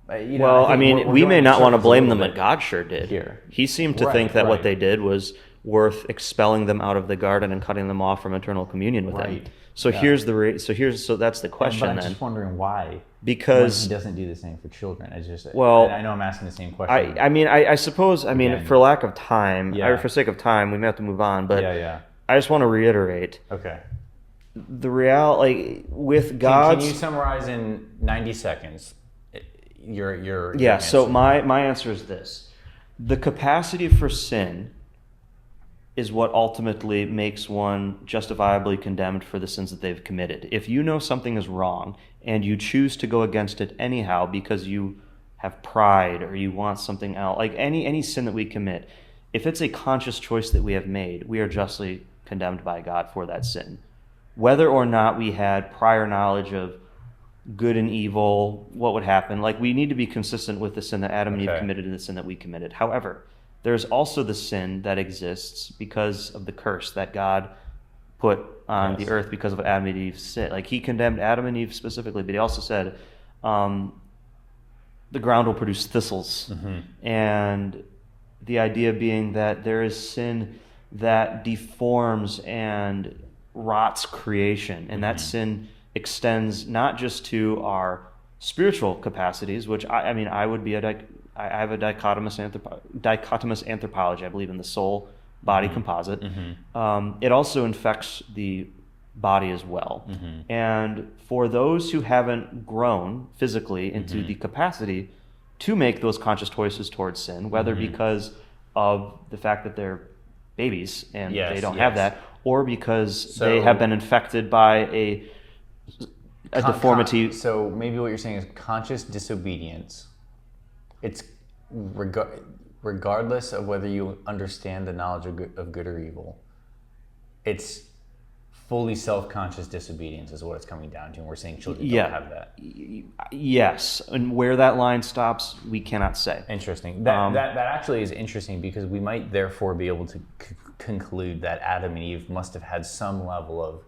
We may not want to blame them, but God sure did. Here. He seemed to think that what they did was worth expelling them out of the garden and cutting them off from eternal communion with Him. So that's the question. But I'm just wondering why. Because He doesn't do the same for children. It's just I know I'm asking the same question. I suppose for lack of time, or for sake of time, we may have to move on. But I just want to reiterate. Okay. The with God's. Can you summarize in 90 seconds? Your So my answer is this: the capacity for sin is what ultimately makes one justifiably condemned for the sins that they've committed. If you know something is wrong and you choose to go against it anyhow because you have pride or you want something else, like any sin that we commit, if it's a conscious choice that we have made, we are justly condemned by God for that sin, whether or not we had prior knowledge of good and evil, what would happen. Like, we need to be consistent with the sin that Adam and Eve committed and the sin that we committed. However, there's also the sin that exists because of the curse that God put on the earth because of Adam and Eve's sin. Like, He condemned Adam and Eve specifically, but He also said the ground will produce thistles. Mm-hmm. And the idea being that there is sin that deforms and rots creation, and that sin extends not just to our spiritual capacities, which I would be I have a dichotomous anthropology. I believe in the soul body composite. It also infects the body as well. And for those who haven't grown physically into the capacity to make those conscious choices towards sin, whether because of the fact that they're babies and they don't have that, or because they have been infected by a deformity. So maybe what you're saying is conscious disobedience. It's regardless of whether you understand the knowledge of good or evil. It's fully self-conscious disobedience is what it's coming down to, and we're saying children don't have that. Yes, and where that line stops, we cannot say. Interesting. That actually is interesting, because we might therefore be able to conclude that Adam and Eve must have had some level of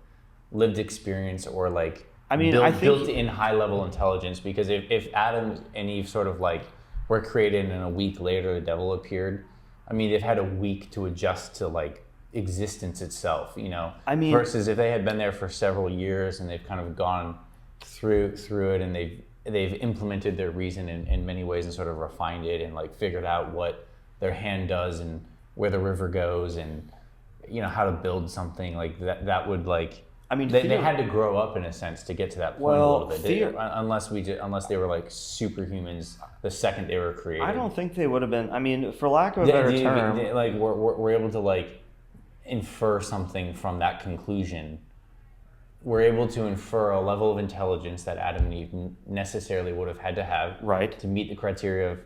lived experience or built-in high-level intelligence, because if Adam and Eve sort of were created and a week later the devil appeared, they've had a week to adjust to existence itself, versus if they had been there for several years and they've kind of gone through it and they've implemented their reason in many ways and sort of refined it and figured out what their hand does and where the river goes and how to build something that would they had to grow up in a sense to get to that point a little bit, unless they were superhumans the second they were created. I don't think they would have been. For lack of a better term, we're able to infer something from that conclusion we're able to infer a level of intelligence that Adam and Eve necessarily would have had to have Right. to meet the criteria of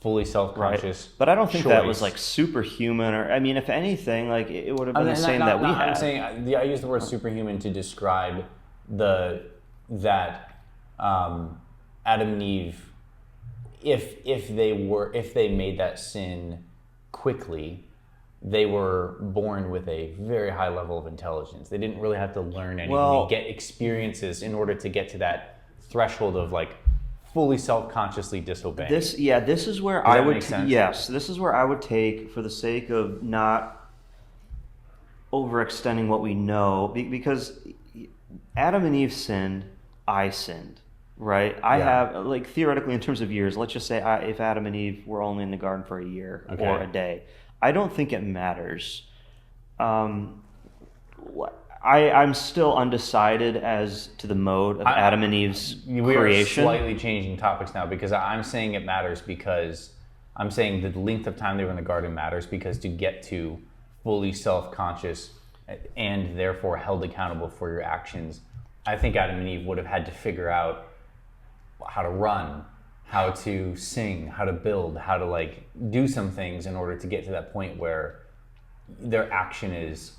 fully self-conscious. Right. But I don't think that was choice. like superhuman, or I mean, if anything, like it would have been I mean, the same that we had. I'm saying I use the word superhuman to describe that Adam and Eve, if they made that sin quickly, they were born with a very high level of intelligence. They didn't really have to learn anything, Well, get experiences in order to get to that threshold of like fully self-consciously disobeying. this is where Does I that would make sense? yes, this is where I would take, for the sake of not overextending what we know, because Adam and Eve sinned, I sinned, right? I have, like, theoretically, in terms of years, let's just say if Adam and Eve were only in the garden for a year or a day, I don't think it matters. I'm still undecided as to the mode of Adam and Eve's We creation. are slightly changing topics now because I'm saying it matters because I'm saying the length of time they were in the garden matters because to get to fully self-conscious and therefore held accountable for your actions, I think Adam and Eve would have had to figure out how to run, how to sing, how to build, how to like do some things in order to get to that point where their action is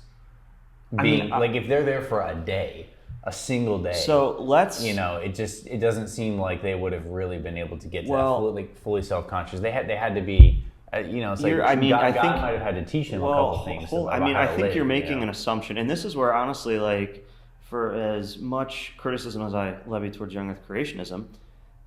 being like if they're there for a day, a single day. So let's, it doesn't seem like they would have really been able to get to Well, that fully self-conscious. They had to be, it's like I mean, God, I think God might have had to teach them a couple things. I think you're making an assumption, and this is where honestly, like, for as much criticism as I levy towards young Earth creationism,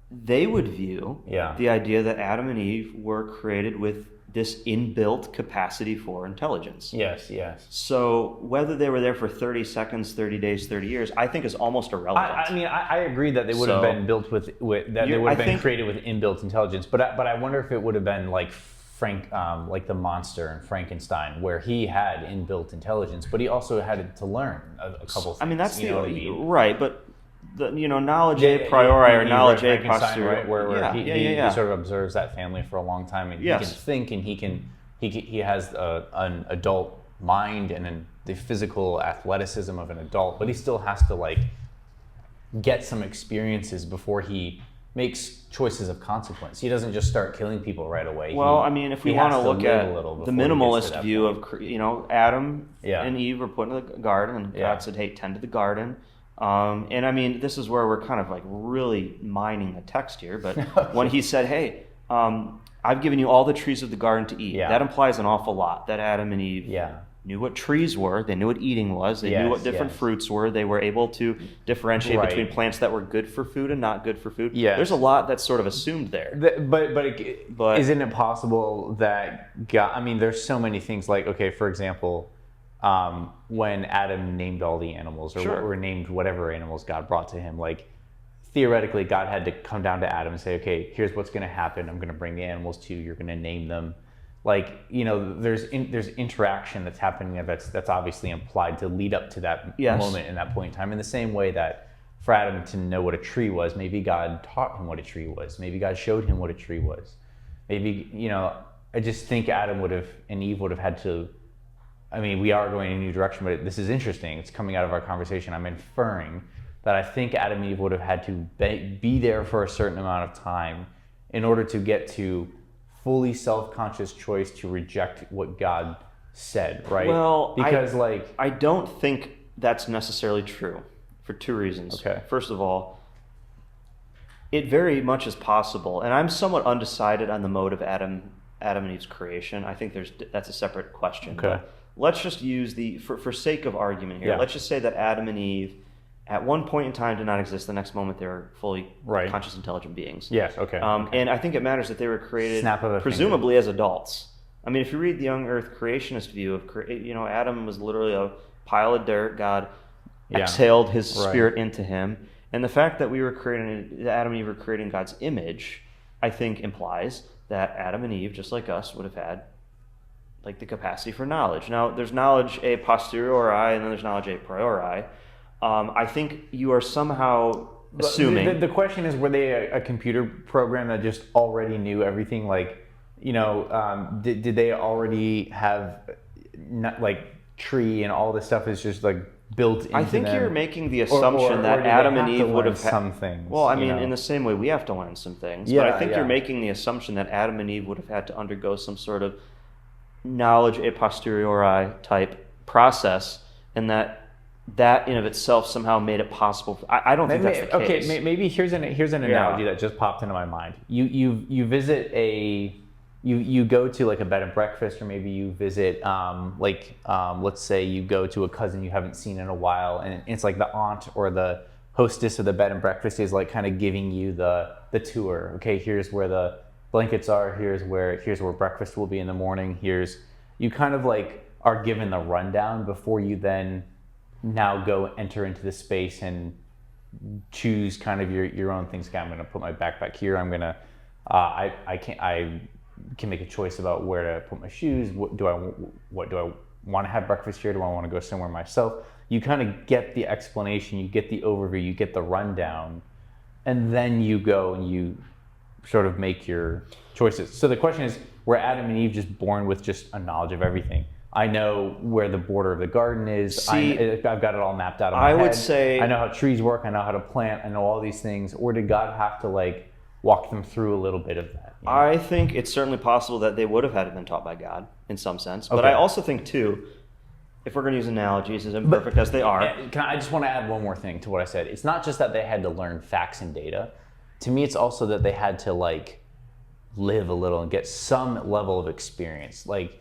they would view the idea that Adam and Eve were created with this inbuilt capacity for intelligence. Yes. So whether they were there for 30 seconds, 30 days, 30 years, I think is almost irrelevant. I agree that they would have been built with that they would have been created with inbuilt intelligence, but I wonder if it would have been like Frank, like the monster in Frankenstein, where he had inbuilt intelligence, but he also had to learn a couple things. I mean, that's you know what I mean? right, but the knowledge a priori or knowledge a posteriori, right? Where he sort of observes that family for a long time, and he can think, and he has an adult mind and the physical athleticism of an adult, but he still has to like get some experiences before he makes choices of consequence. He doesn't just start killing people right away. Well, I mean, if we want to look at the minimalist view of, Adam and Eve were put in the garden, and God said, "Hey, tend to the garden." And I mean, this is where we're kind of like really mining the text here. But when he said, "Hey, I've given you all the trees of the garden to eat," that implies an awful lot. That Adam and Eve knew what trees were. They knew what eating was. They knew what different fruits were. They were able to differentiate between plants that were good for food and not good for food. There's a lot that's sort of assumed there. But isn't it possible that God? I mean, there's so many things. Like, okay, for example, when Adam named all the animals, or named whatever animals God brought to him, like theoretically, God had to come down to Adam and say, "Okay, here's what's going to happen. I'm going to bring the animals to you. You're going to name them." Like, there's interaction that's happening that's obviously implied to lead up to that moment in that point in time. In the same way that for Adam to know what a tree was, maybe God taught him what a tree was. Maybe God showed him what a tree was. Maybe, I just think Adam and Eve would have had to. I mean, we are going in a new direction, but this is interesting. It's coming out of our conversation. I'm inferring that I think Adam and Eve would have had to be there for a certain amount of time in order to get to fully self-conscious choice to reject what God said, right? Well, because I don't think that's necessarily true for two reasons. Okay. First of all, it very much is possible, and I'm somewhat undecided on the mode of Adam and Eve's creation. I think that's a separate question. Okay. But let's just use for sake of argument here, let's just say that Adam and Eve at one point in time did not exist. The next moment they were fully conscious, intelligent beings. Yes, okay. And I think it matters that they were created presumably as adults. I mean, if you read the young Earth creationist view of, Adam was literally a pile of dirt. God exhaled his spirit into him. And the fact that Adam and Eve were creating God's image, I think implies that Adam and Eve, just like us, would have had like the capacity for knowledge. Now, there's knowledge a posteriori, and then there's knowledge a priori. I think you are somehow assuming. The question is, were they a computer program that just already knew everything? Like, did they already have like tree and all this stuff is just like built into I think them? you're making the assumption or that do they Adam have and to Eve would learn have some things. Well, I you mean, know? in the same way we have to learn some things. Yeah, but I think yeah. you're making the assumption that Adam and Eve would have had to undergo some sort of knowledge a posteriori type process, and that in of itself somehow made it possible. I don't think that's the case. Okay, maybe here's an analogy that just popped into my mind. You visit you go to like a bed and breakfast, or maybe you visit let's say you go to a cousin you haven't seen in a while, and it's like the aunt or the hostess of the bed and breakfast is like kind of giving you the tour. Okay, here's where the blankets are, here's where breakfast will be in the morning, you kind of like are given the rundown before you then now go enter into the space and choose kind of your own things. Okay, I'm going to put my backpack here. I'm going to I can make a choice about where to put my shoes. What do I want to have breakfast here? Do I want to go somewhere myself? You kind of get the explanation, you get the overview, you get the rundown, and then you go and you sort of make your choices. So the question is, were Adam and Eve just born with just a knowledge of everything? I know where the border of the garden is. I've got it all mapped out in my head. I would say I know how trees work. I know how to plant. I know all these things. Or did God have to like walk them through a little bit of that? You know? I think it's certainly possible that they would have had been taught by God in some sense. But Okay. I also think too, if we're going to use analogies, as imperfect as they are. I just want to add one more thing to what I said. It's not just that they had to learn facts and data. To me, it's also that they had to like live a little and get some level of experience. Like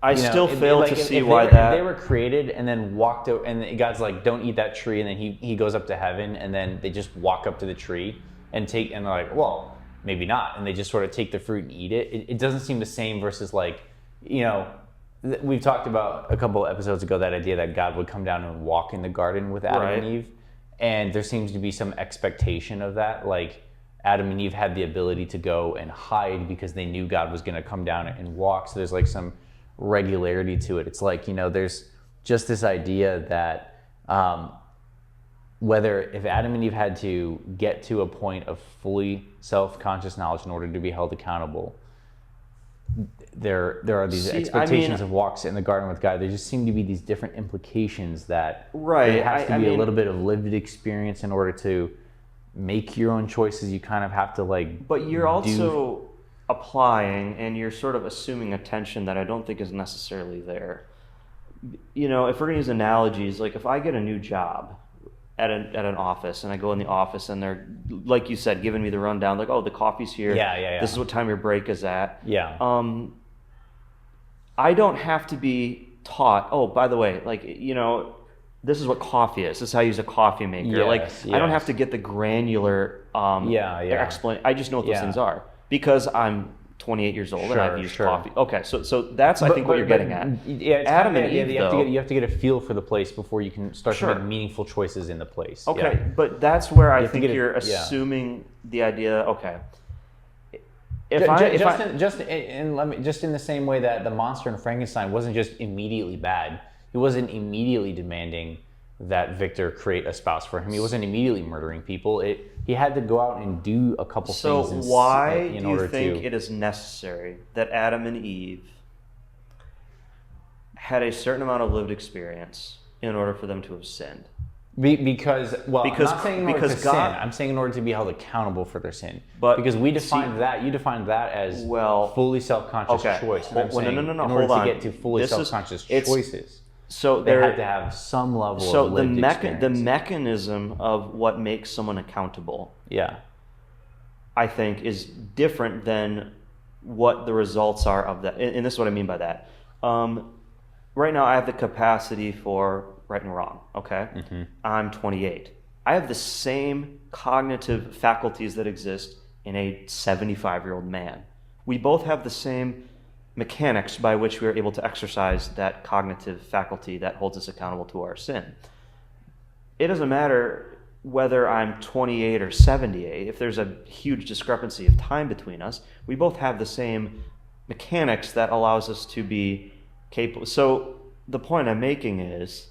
I still fail to see why if they were created and then walked out, and God's like, don't eat that tree, and then he goes up to heaven, and then they just walk up to the tree and they're like, well, maybe not, and they just sort of take the fruit and eat it. It doesn't seem the same versus like, we've talked about a couple of episodes ago that idea that God would come down and walk in the garden with Adam and Eve, and there seems to be some expectation of that, like Adam and Eve had the ability to go and hide because they knew God was going to come down and walk. So there's like some regularity to it. It's like, there's just this idea that if Adam and Eve had to get to a point of fully self-conscious knowledge in order to be held accountable, there are these expectations of walks in the garden with God. There just seem to be these different implications that there has to be a little bit of lived experience in order to make your own choices. You kind of have to like. But you're also applying, and you're sort of assuming a tension that I don't think is necessarily there. If we're going to use analogies, like if I get a new job at an office, and I go in the office, and they're, like you said, giving me the rundown, like, oh, the coffee's here. Yeah. This is what time your break is at. Yeah. I don't have to be taught, oh, by the way, like, this is what coffee is. This is how you use a coffee maker. Yes. I don't have to get the granular explanation. I just know what those things are because I'm 28 years old and I've used coffee. Okay, so that's I think what you're getting at. Yeah, Adam and Eve, you have to get a feel for the place before you can start to make meaningful choices in the place. Okay, but that's where I think you're assuming the idea. Okay, just in the same way that the monster in Frankenstein wasn't just immediately bad. He wasn't immediately demanding that Victor create a spouse for him. He wasn't immediately murdering people. He had to go out and do a couple things. So why do you think it is necessary that Adam and Eve had a certain amount of lived experience in order for them to have sinned? Because I'm not saying in order to sin. I'm saying in order to be held accountable for their sin. But because you defined that as fully self-conscious choice. And I'm saying in order to get to fully self-conscious choices. So they had to have some level of lived experience. The mechanism of what makes someone accountable, I think, is different than what the results are of that. And this is what I mean by that. Right now, I have the capacity for right and wrong. Okay, I'm 28. I have the same cognitive faculties that exist in a 75-year-old man. We both have the same mechanics by which we are able to exercise that cognitive faculty that holds us accountable to our sin. It doesn't matter whether I'm 28 or 78. If there's a huge discrepancy of time between us, we both have the same mechanics that allows us to be capable. So the point I'm making is,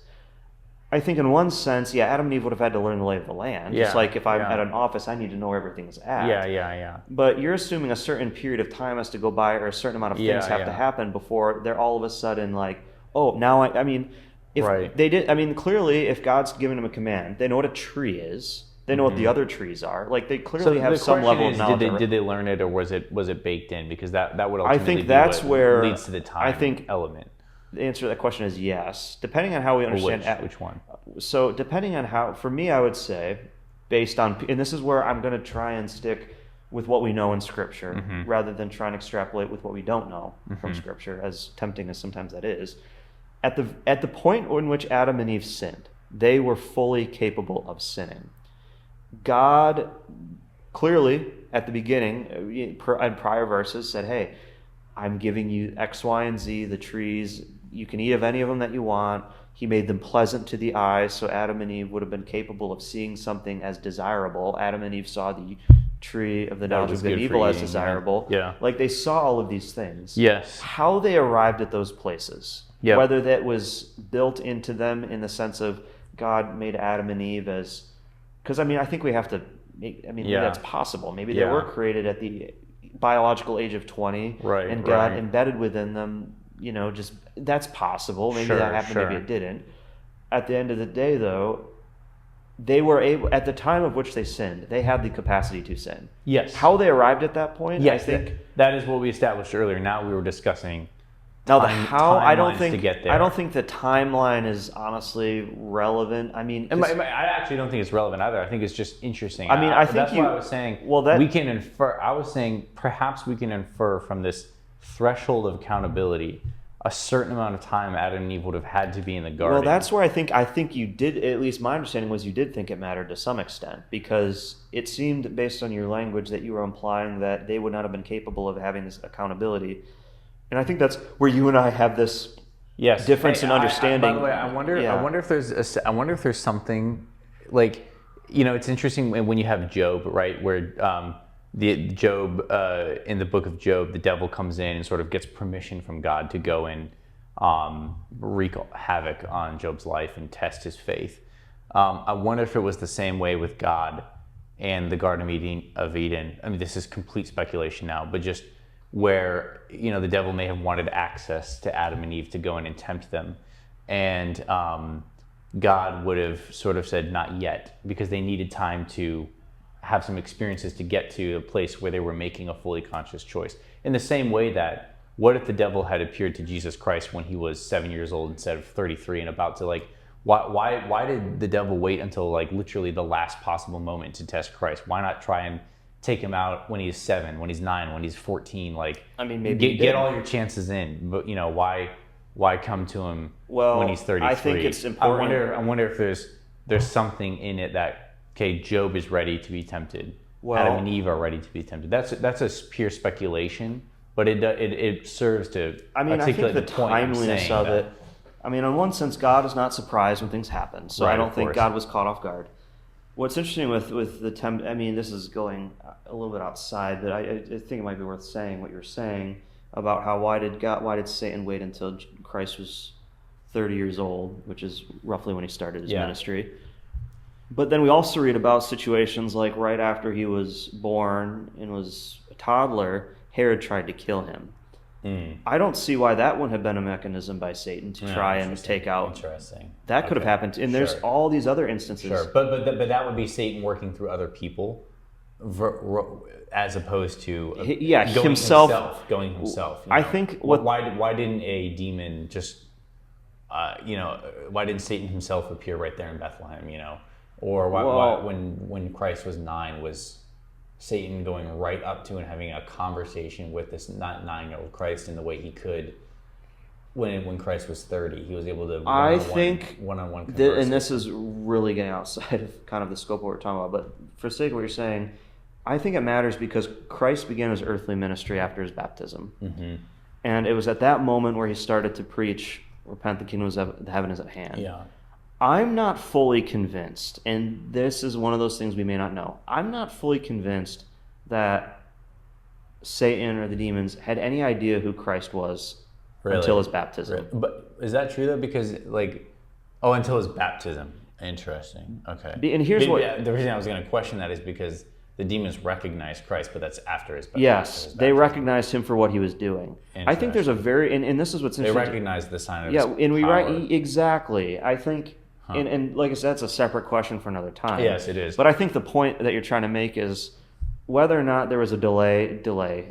I think in one sense, Adam and Eve would have had to learn the lay of the land. Just like if I'm at an office, I need to know where everything's at. Yeah. But you're assuming a certain period of time has to go by, or a certain amount of things have to happen before they're all of a sudden like, oh, now I mean, If Right. they did, I mean, clearly, if God's given them a command, they know what a tree is. They know what the other trees are. Like they clearly have some level of knowledge. Did they learn it, or was it baked in? Because that would I ultimately think that's be what where leads to the time element. The answer to that question is yes, depending on how we understand. Which one? So depending on how, for me, I would say, based on, and this is where I'm going to try and stick with what we know in Scripture, rather than try and extrapolate with what we don't know from Scripture, as tempting as sometimes that is. At the point in which Adam and Eve sinned, they were fully capable of sinning. God clearly, at the beginning, in prior verses, said, hey, I'm giving you X, Y, and Z, the trees. You can eat of any of them that you want. He made them pleasant to the eyes, so Adam and Eve would have been capable of seeing something as desirable. Adam and Eve saw the tree of the knowledge of good and evil as desirable. Yeah. Like they saw all of these things. Yes. How they arrived at those places, whether that was built into them in the sense of God made Adam and Eve as... Because, I mean, I think we have to make... I mean, maybe that's possible. Maybe they were created at the biological age of 20. Right, and God embedded within them, just... That's possible. Maybe that happened, maybe it didn't. At the end of the day, though, they were able... At the time of which they sinned, they had the capacity to sin. Yes. How they arrived at that point, I think... That is what we established earlier. Now we were discussing... Now the how, I don't think the timeline is honestly relevant. I mean, I actually don't think it's relevant either. I think it's just interesting. I mean, I think that's why I was saying. We can infer. I was saying perhaps we can infer from this threshold of accountability a certain amount of time Adam and Eve would have had to be in the garden. Well, that's where I think you did. At least my understanding was you did think it mattered to some extent, because it seemed based on your language that you were implying that they would not have been capable of having this accountability. And I think that's where you and I have this difference in understanding. By the way, I wonder if there's something like, it's interesting when you have Job, right, where Job in the book of Job, the devil comes in and sort of gets permission from God to go and wreak havoc on Job's life and test his faith. I wonder if it was the same way with God and the Garden of Eden. I mean, this is complete speculation now, but just where the devil may have wanted access to Adam and Eve to go in and tempt them, and God would have sort of said not yet, because they needed time to have some experiences to get to a place where they were making a fully conscious choice. In the same way that, what if the devil had appeared to Jesus Christ when he was 7 years old instead of 33 and about to why did the devil wait until literally the last possible moment to test Christ? Why not try and take him out when he's 7, when he's 9, when he's 14? I mean, maybe get all your chances in, but why come to him when he's 33? I think it's important. I wonder if there's something in it that Job is ready to be tempted. Adam and Eve are ready to be tempted. That's a pure speculation, but it serves to articulate the point timeliness of it. I mean, in one sense, God is not surprised when things happen, so I don't think God was caught off guard. What's interesting with the tempt, I mean, this is going a little bit outside, but I think it might be worth saying what you're saying about why did Satan wait until Christ was 30 years old, which is roughly when he started his ministry. But then we also read about situations like right after he was born and was a toddler, Herod tried to kill him. I don't see why that wouldn't have been a mechanism by Satan to try and take out. Interesting. That could have happened, and there's all these other instances. Sure, but that would be Satan working through other people, as opposed to going himself. I think why didn't a demon just, why didn't Satan himself appear right there in Bethlehem? Or why when Christ was 9 was Satan going right up to and having a conversation with this 9-year-old Christ in the way he could when Christ was 30. He was able to one-on-one converse. And this is really getting outside of kind of the scope of what we're talking about, but for the sake of what you're saying, I think it matters because Christ began his earthly ministry after his baptism. Mm-hmm. And it was at that moment where he started to preach, repent, the kingdom of heaven is at hand. Yeah. I'm not fully convinced, and this is one of those things we may not know. I'm not fully convinced that Satan or the demons had any idea who Christ was until his baptism. Really? But is that true though? Because until his baptism. Interesting. Okay. And here's the reason I was going to question that is because the demons recognized Christ, but that's after his baptism. Yes, they recognized him for what he was doing. I think there's a very, and this is what's interesting. They recognized the sign of yeah, his and we power. exactly. I think, and like I said, that's a separate question for another time. Yes, it is. But I think the point that you're trying to make is whether or not there was a delay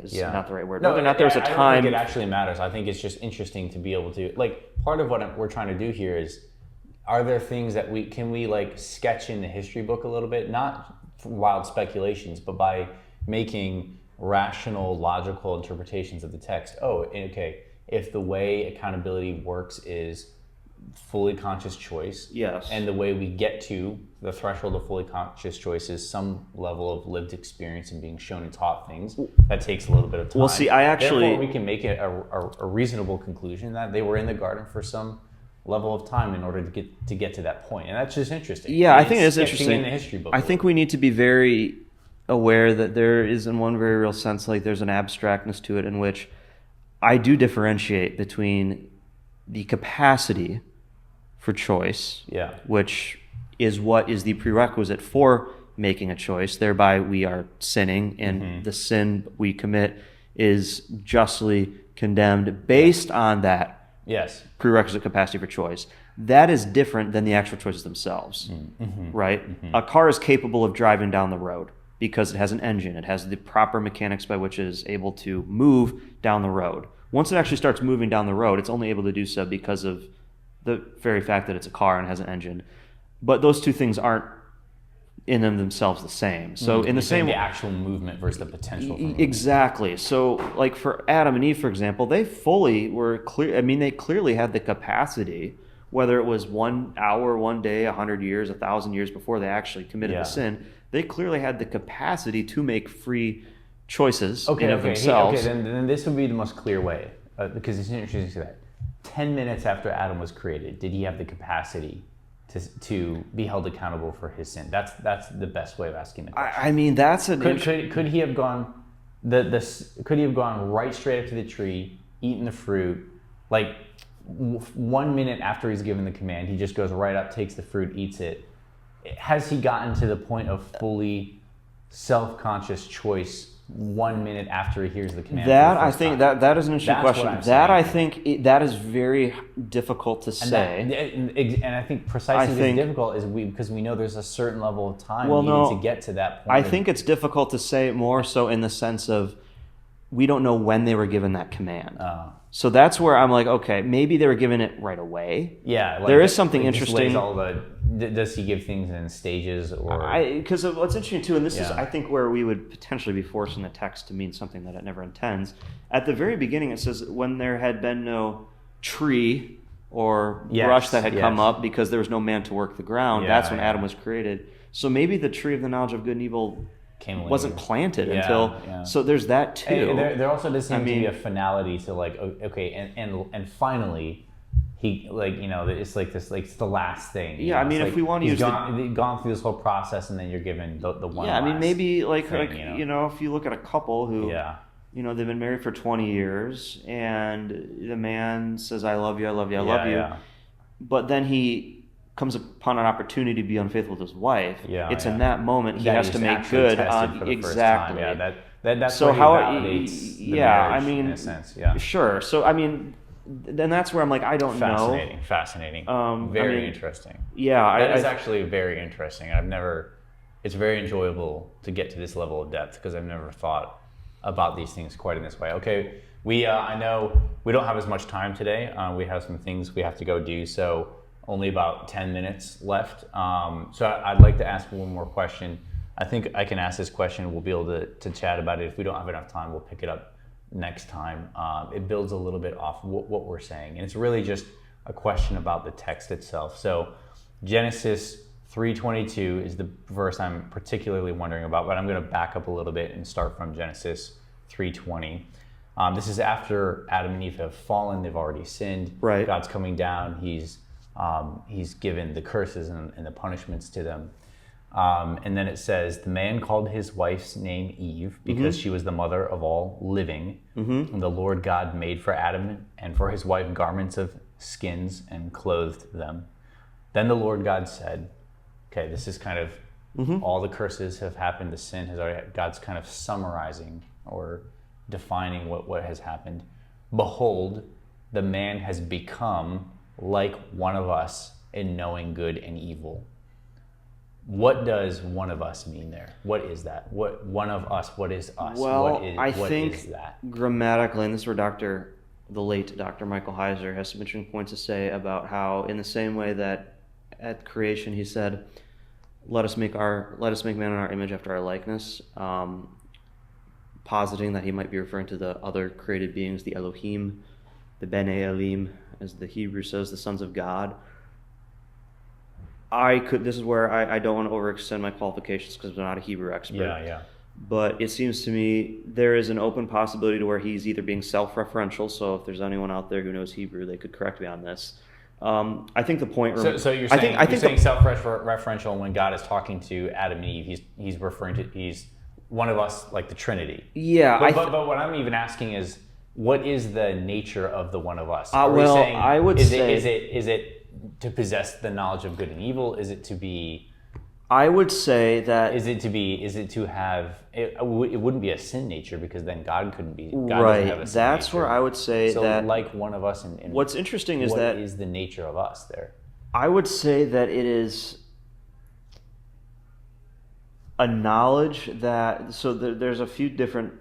is not the right word. Whether or not there was a time. I don't think it actually matters. I think it's just interesting to be able to, like, part of what we're trying to do here is, are there things that can we like sketch in the history book a little bit? Not wild speculations, but by making rational, logical interpretations of the text. Oh, okay, if the way accountability works is fully conscious choice, yes, and the way we get to the threshold of fully conscious choice is some level of lived experience and being shown and taught things, that takes a little bit of time. Well, see, therefore we can make it a reasonable conclusion that they were in the garden for some level of time in order to get to that point, and that's just interesting. Yeah, I think it is interesting in the history book. I think we need to be very aware that there is, in one very real sense, like there's an abstractness to it in which I do differentiate between the capacity for choice, which is what is the prerequisite for making a choice. Thereby, we are sinning, and the sin we commit is justly condemned based on that. Yes. Prerequisite capacity for choice. That is different than the actual choices themselves, right? A car is capable of driving down the road because it has an engine. It has the proper mechanics by which it is able to move down the road. Once it actually starts moving down the road, it's only able to do so because of the very fact that it's a car and has an engine. But those two things aren't in themselves the same. So in the same, the actual movement versus the potential for movement. Exactly. So like for Adam and Eve, for example, they fully were clear. I mean, they clearly had the capacity, whether it was 1 hour, 1 day, 100 years, 1,000 years before they actually committed the sin, they clearly had the capacity to make free choices in of themselves. Then this would be the most clear way, because it's interesting to see that 10 minutes after Adam was created, did he have the capacity to be held accountable for his sin? That's the best way of asking the question. I mean, that's could he have gone could he have gone right straight up to the tree, eaten the fruit, like 1 minute after he's given the command, he just goes right up, takes the fruit, eats it? Has he gotten to the point of fully self-conscious choice 1 minute after he hears the command? That I think that is an interesting question. That I think that is very difficult to say. And I think precisely what's difficult is because we know there's a certain level of time needed to get to that point. I think it's difficult to say more so in the sense of we don't know when they were given that command. So that's where I'm like, okay, maybe they were given it right away. Yeah, there is something interesting. Does he give things in stages, or? Because what's interesting too, and this is I think where we would potentially be forcing the text to mean something that it never intends. At the very beginning, it says when there had been no tree or brush that had come up because there was no man to work the ground. That's when Adam was created. So maybe the tree of the knowledge of good and evil wasn't planted until. So there's that too. There also does seem to be a finality to like, okay, and finally, he, like, you know, it's like this, like it's the last thing. Yeah, I mean, if we want to use gone through this whole process, and then you're given the one. Yeah, I mean, maybe like thing, you know, if you look at a couple who, you know, they've been married for 20 years, and the man says, "I love you, I love you, I love you," but then he comes upon an opportunity to be unfaithful to his wife. It's in that moment he has to make good on exactly. That's so where he how validates the marriage, I mean, in a sense, sure. So I mean, then that's where I'm like, I don't know. Fascinating. Very interesting. Yeah, that is actually very interesting. It's very enjoyable to get to this level of depth because I've never thought about these things quite in this way. Okay, I know we don't have as much time today. We have some things we have to go do, so only about 10 minutes left. So I'd like to ask one more question. I think I can ask this question. We'll be able to chat about it. If we don't have enough time, we'll pick it up next time. It builds a little bit off what we're saying. And it's really just a question about the text itself. So Genesis 3:22 is the verse I'm particularly wondering about, but I'm going to back up a little bit and start from Genesis 3:20. This is after Adam and Eve have fallen. They've already sinned. Right. God's coming down. He's given the curses and the punishments to them. And then it says, the man called his wife's name Eve because she was the mother of all living. And the Lord God made for Adam and for his wife garments of skins and clothed them. Then the Lord God said, okay, this is kind of all the curses have happened, the sin has already, God's kind of summarizing or defining what has happened. Behold, the man has become like one of us in knowing good and evil. What does one of us mean there? What is that? What one of us? What is us? Well, what think is that? Grammatically, and this is where the late Dr. Michael Heiser has some interesting points to say about how, in the same way that at creation he said, "Let us make man in our image after our likeness," positing that he might be referring to the other created beings, the Elohim, the Bene Elim, as the Hebrew says, the sons of God. This is where I don't want to overextend my qualifications because I'm not a Hebrew expert. Yeah. But it seems to me there is an open possibility to where he's either being self-referential, so if there's anyone out there who knows Hebrew, they could correct me on this. I think the point... So you're saying self-referential when God is talking to Adam and Eve, he's referring to, he's one of us, like the Trinity. Yeah. But what I'm even asking is, what is the nature of the one of us? I would say... Is it to possess the knowledge of good and evil? Is it to be... I would say that... Is it to have... It wouldn't be a sin nature because then God couldn't be... God right. doesn't have a sin That's nature. where I would say so that... like one of us... what's interesting is what that... is the nature of us there? I would say that it is a knowledge that... So there's a few different...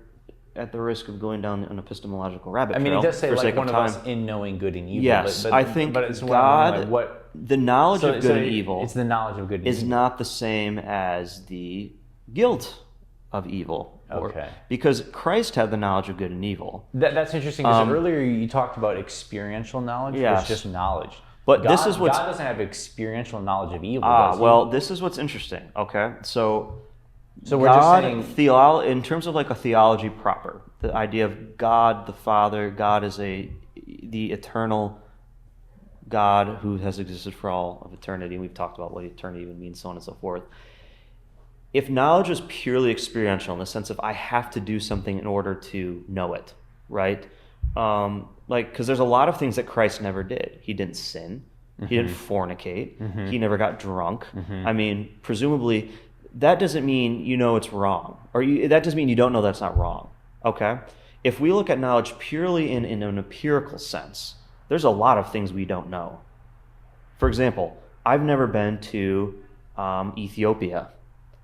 At the risk of going down an epistemological rabbit trail. I mean, he does say like one of us in knowing good and evil. Yes, but I think but it's God, what the knowledge of good and evil, it's the knowledge of good and is evil. not the same as the guilt of evil. Okay. Because Christ had the knowledge of good and evil. That's interesting because earlier you talked about experiential knowledge, which is just knowledge. But God doesn't have experiential knowledge of evil. Does he? Well, this is what's interesting. Okay, so we're just saying in terms of like a theology proper, the idea of God the Father, God is the eternal God who has existed for all of eternity, and we've talked about what eternity even means, so on and so forth. If knowledge is purely experiential in the sense of I have to do something in order to know it, right? Because there's a lot of things that Christ never did. He didn't sin. He didn't fornicate. He never got drunk. I mean, presumably, that doesn't mean you know it's wrong. That doesn't mean you don't know that's not wrong. Okay? If we look at knowledge purely in an empirical sense, there's a lot of things we don't know. For example, I've never been to Ethiopia.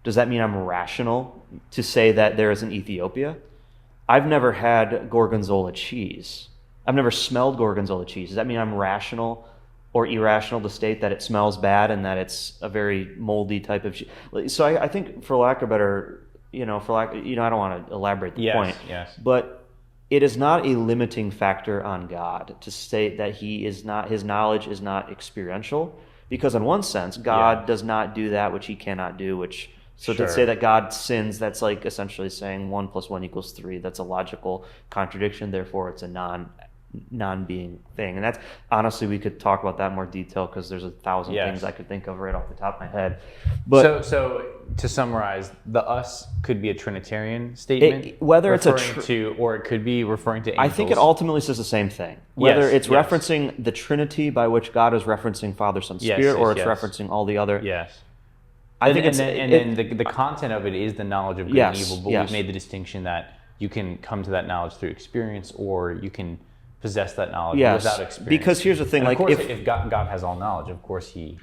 Does that mean I'm rational to say that there is an Ethiopia? I've never had gorgonzola cheese. I've never smelled gorgonzola cheese. Does that mean I'm rational or irrational to state that it smells bad and that it's a very moldy type of cheese? So I think, for lack of better, I don't want to elaborate the point. Yes. But it is not a limiting factor on God to state that his knowledge is not experiential, because in one sense, God does not do that which he cannot do, to say that God sins, that's like essentially saying 1 + 1 = 3. That's a logical contradiction. Therefore, it's a non-being thing. And that's, honestly, we could talk about that in more detail because there's 1,000 things I could think of right off the top of my head. But so to summarize, the us could be a Trinitarian statement, whether it's or it could be referring to angels. I think it ultimately says the same thing. Whether it's referencing the Trinity, by which God is referencing Father, Son, Spirit, or it's referencing all the other. Yes. I think then the content of it is the knowledge of good and evil, but we've made the distinction that you can come to that knowledge through experience, or you can possess that knowledge without experience. Because here's the thing, and of course, if God has all knowledge, of course he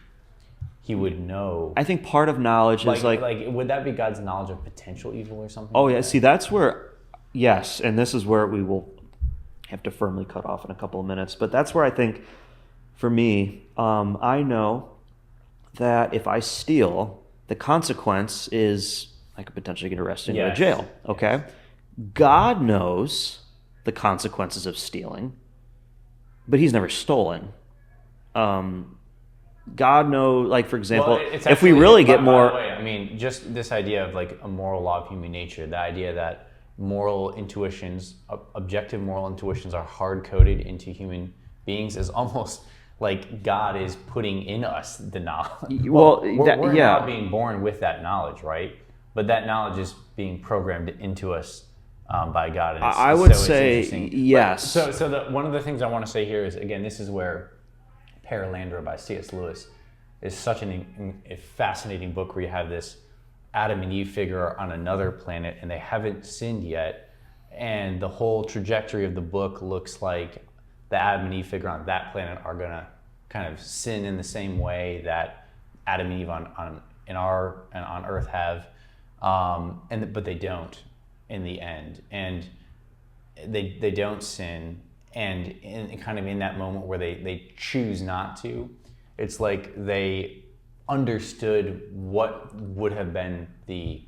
would know. I think part of knowledge is like would that be God's knowledge of potential evil or something? Oh, yeah. See, that's where, yes, and this is where we will have to firmly cut off in a couple of minutes. But that's where I think, for me, I know that if I steal, the consequence is I could potentially get arrested and go to jail. Okay? God knows the consequences of stealing, but he's never stolen. God knows, like, for example, if we really get more... By the way, I mean, just this idea of like a moral law of human nature, the idea that moral intuitions, objective moral intuitions are hard-coded into human beings is almost like God is putting in us the knowledge. We're not being born with that knowledge, right? But that knowledge is being programmed into us by God. And I would say yes. One of the things I want to say here is, again, this is where Paralandra by C.S. Lewis is such a fascinating book, where you have this Adam and Eve figure on another planet and they haven't sinned yet, and the whole trajectory of the book looks like the Adam and Eve figure on that planet are gonna kind of sin in the same way that Adam and Eve on Earth have, but they don't in the end, and they don't sin, and in that moment where they choose not to, it's like they understood what would have been the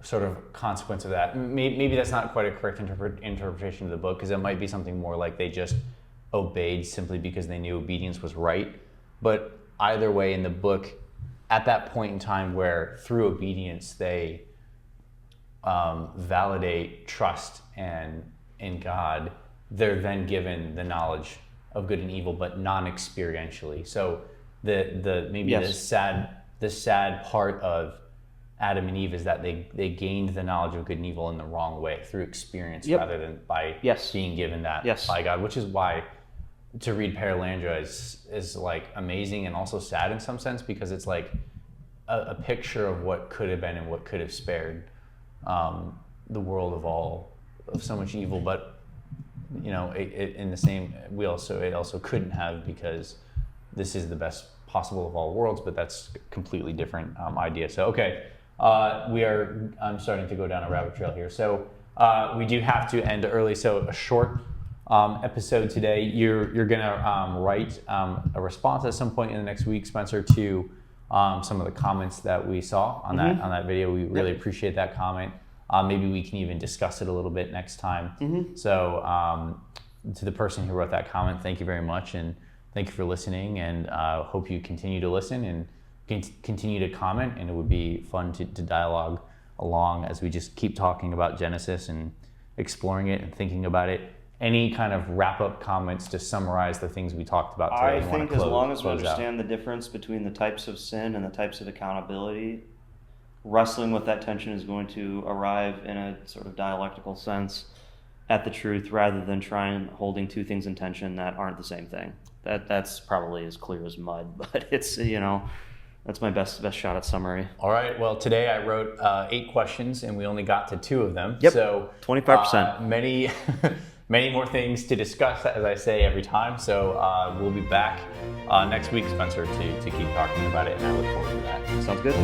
sort of consequence of that. Maybe that's not quite a correct interpretation of the book, because it might be something more like they just obeyed simply because they knew obedience was right. But either way, in the book, at that point in time where through obedience they validate trust in God, they're then given the knowledge of good and evil, but non-experientially. So the sad part of Adam and Eve is that they gained the knowledge of good and evil in the wrong way, through experience rather than by being given that by God, which is why to read Paralandra is like amazing and also sad in some sense, because it's like a picture of what could have been and what could have spared the world of so much evil. But it also couldn't have, because this is the best possible of all worlds, but that's a completely different idea. So okay, I'm starting to go down a rabbit trail here. So we do have to end early, so a short episode today. You're gonna write a response at some point in the next week, Spencer, to some of the comments that we saw on that video. We really appreciate that comment. Maybe we can even discuss it a little bit next time. So to the person who wrote that comment, thank you very much, and thank you for listening, and hope you continue to listen and continue to comment, and it would be fun to dialogue along as we just keep talking about Genesis and exploring it and thinking about it. Any kind of wrap-up comments to summarize the things we talked about today? I think as long as we understand the difference between the types of sin and the types of accountability, wrestling with that tension is going to arrive in a sort of dialectical sense at the truth, rather than trying holding two things in tension that aren't the same thing. That's probably as clear as mud, but it's, that's my best shot at summary. All right. Well, today I wrote 8 questions, and we only got to 2 of them. Yep. So 25%. Many more things to discuss, as I say every time. So we'll be back next week, Spencer, to keep talking about it, and I look forward to that. Sounds good.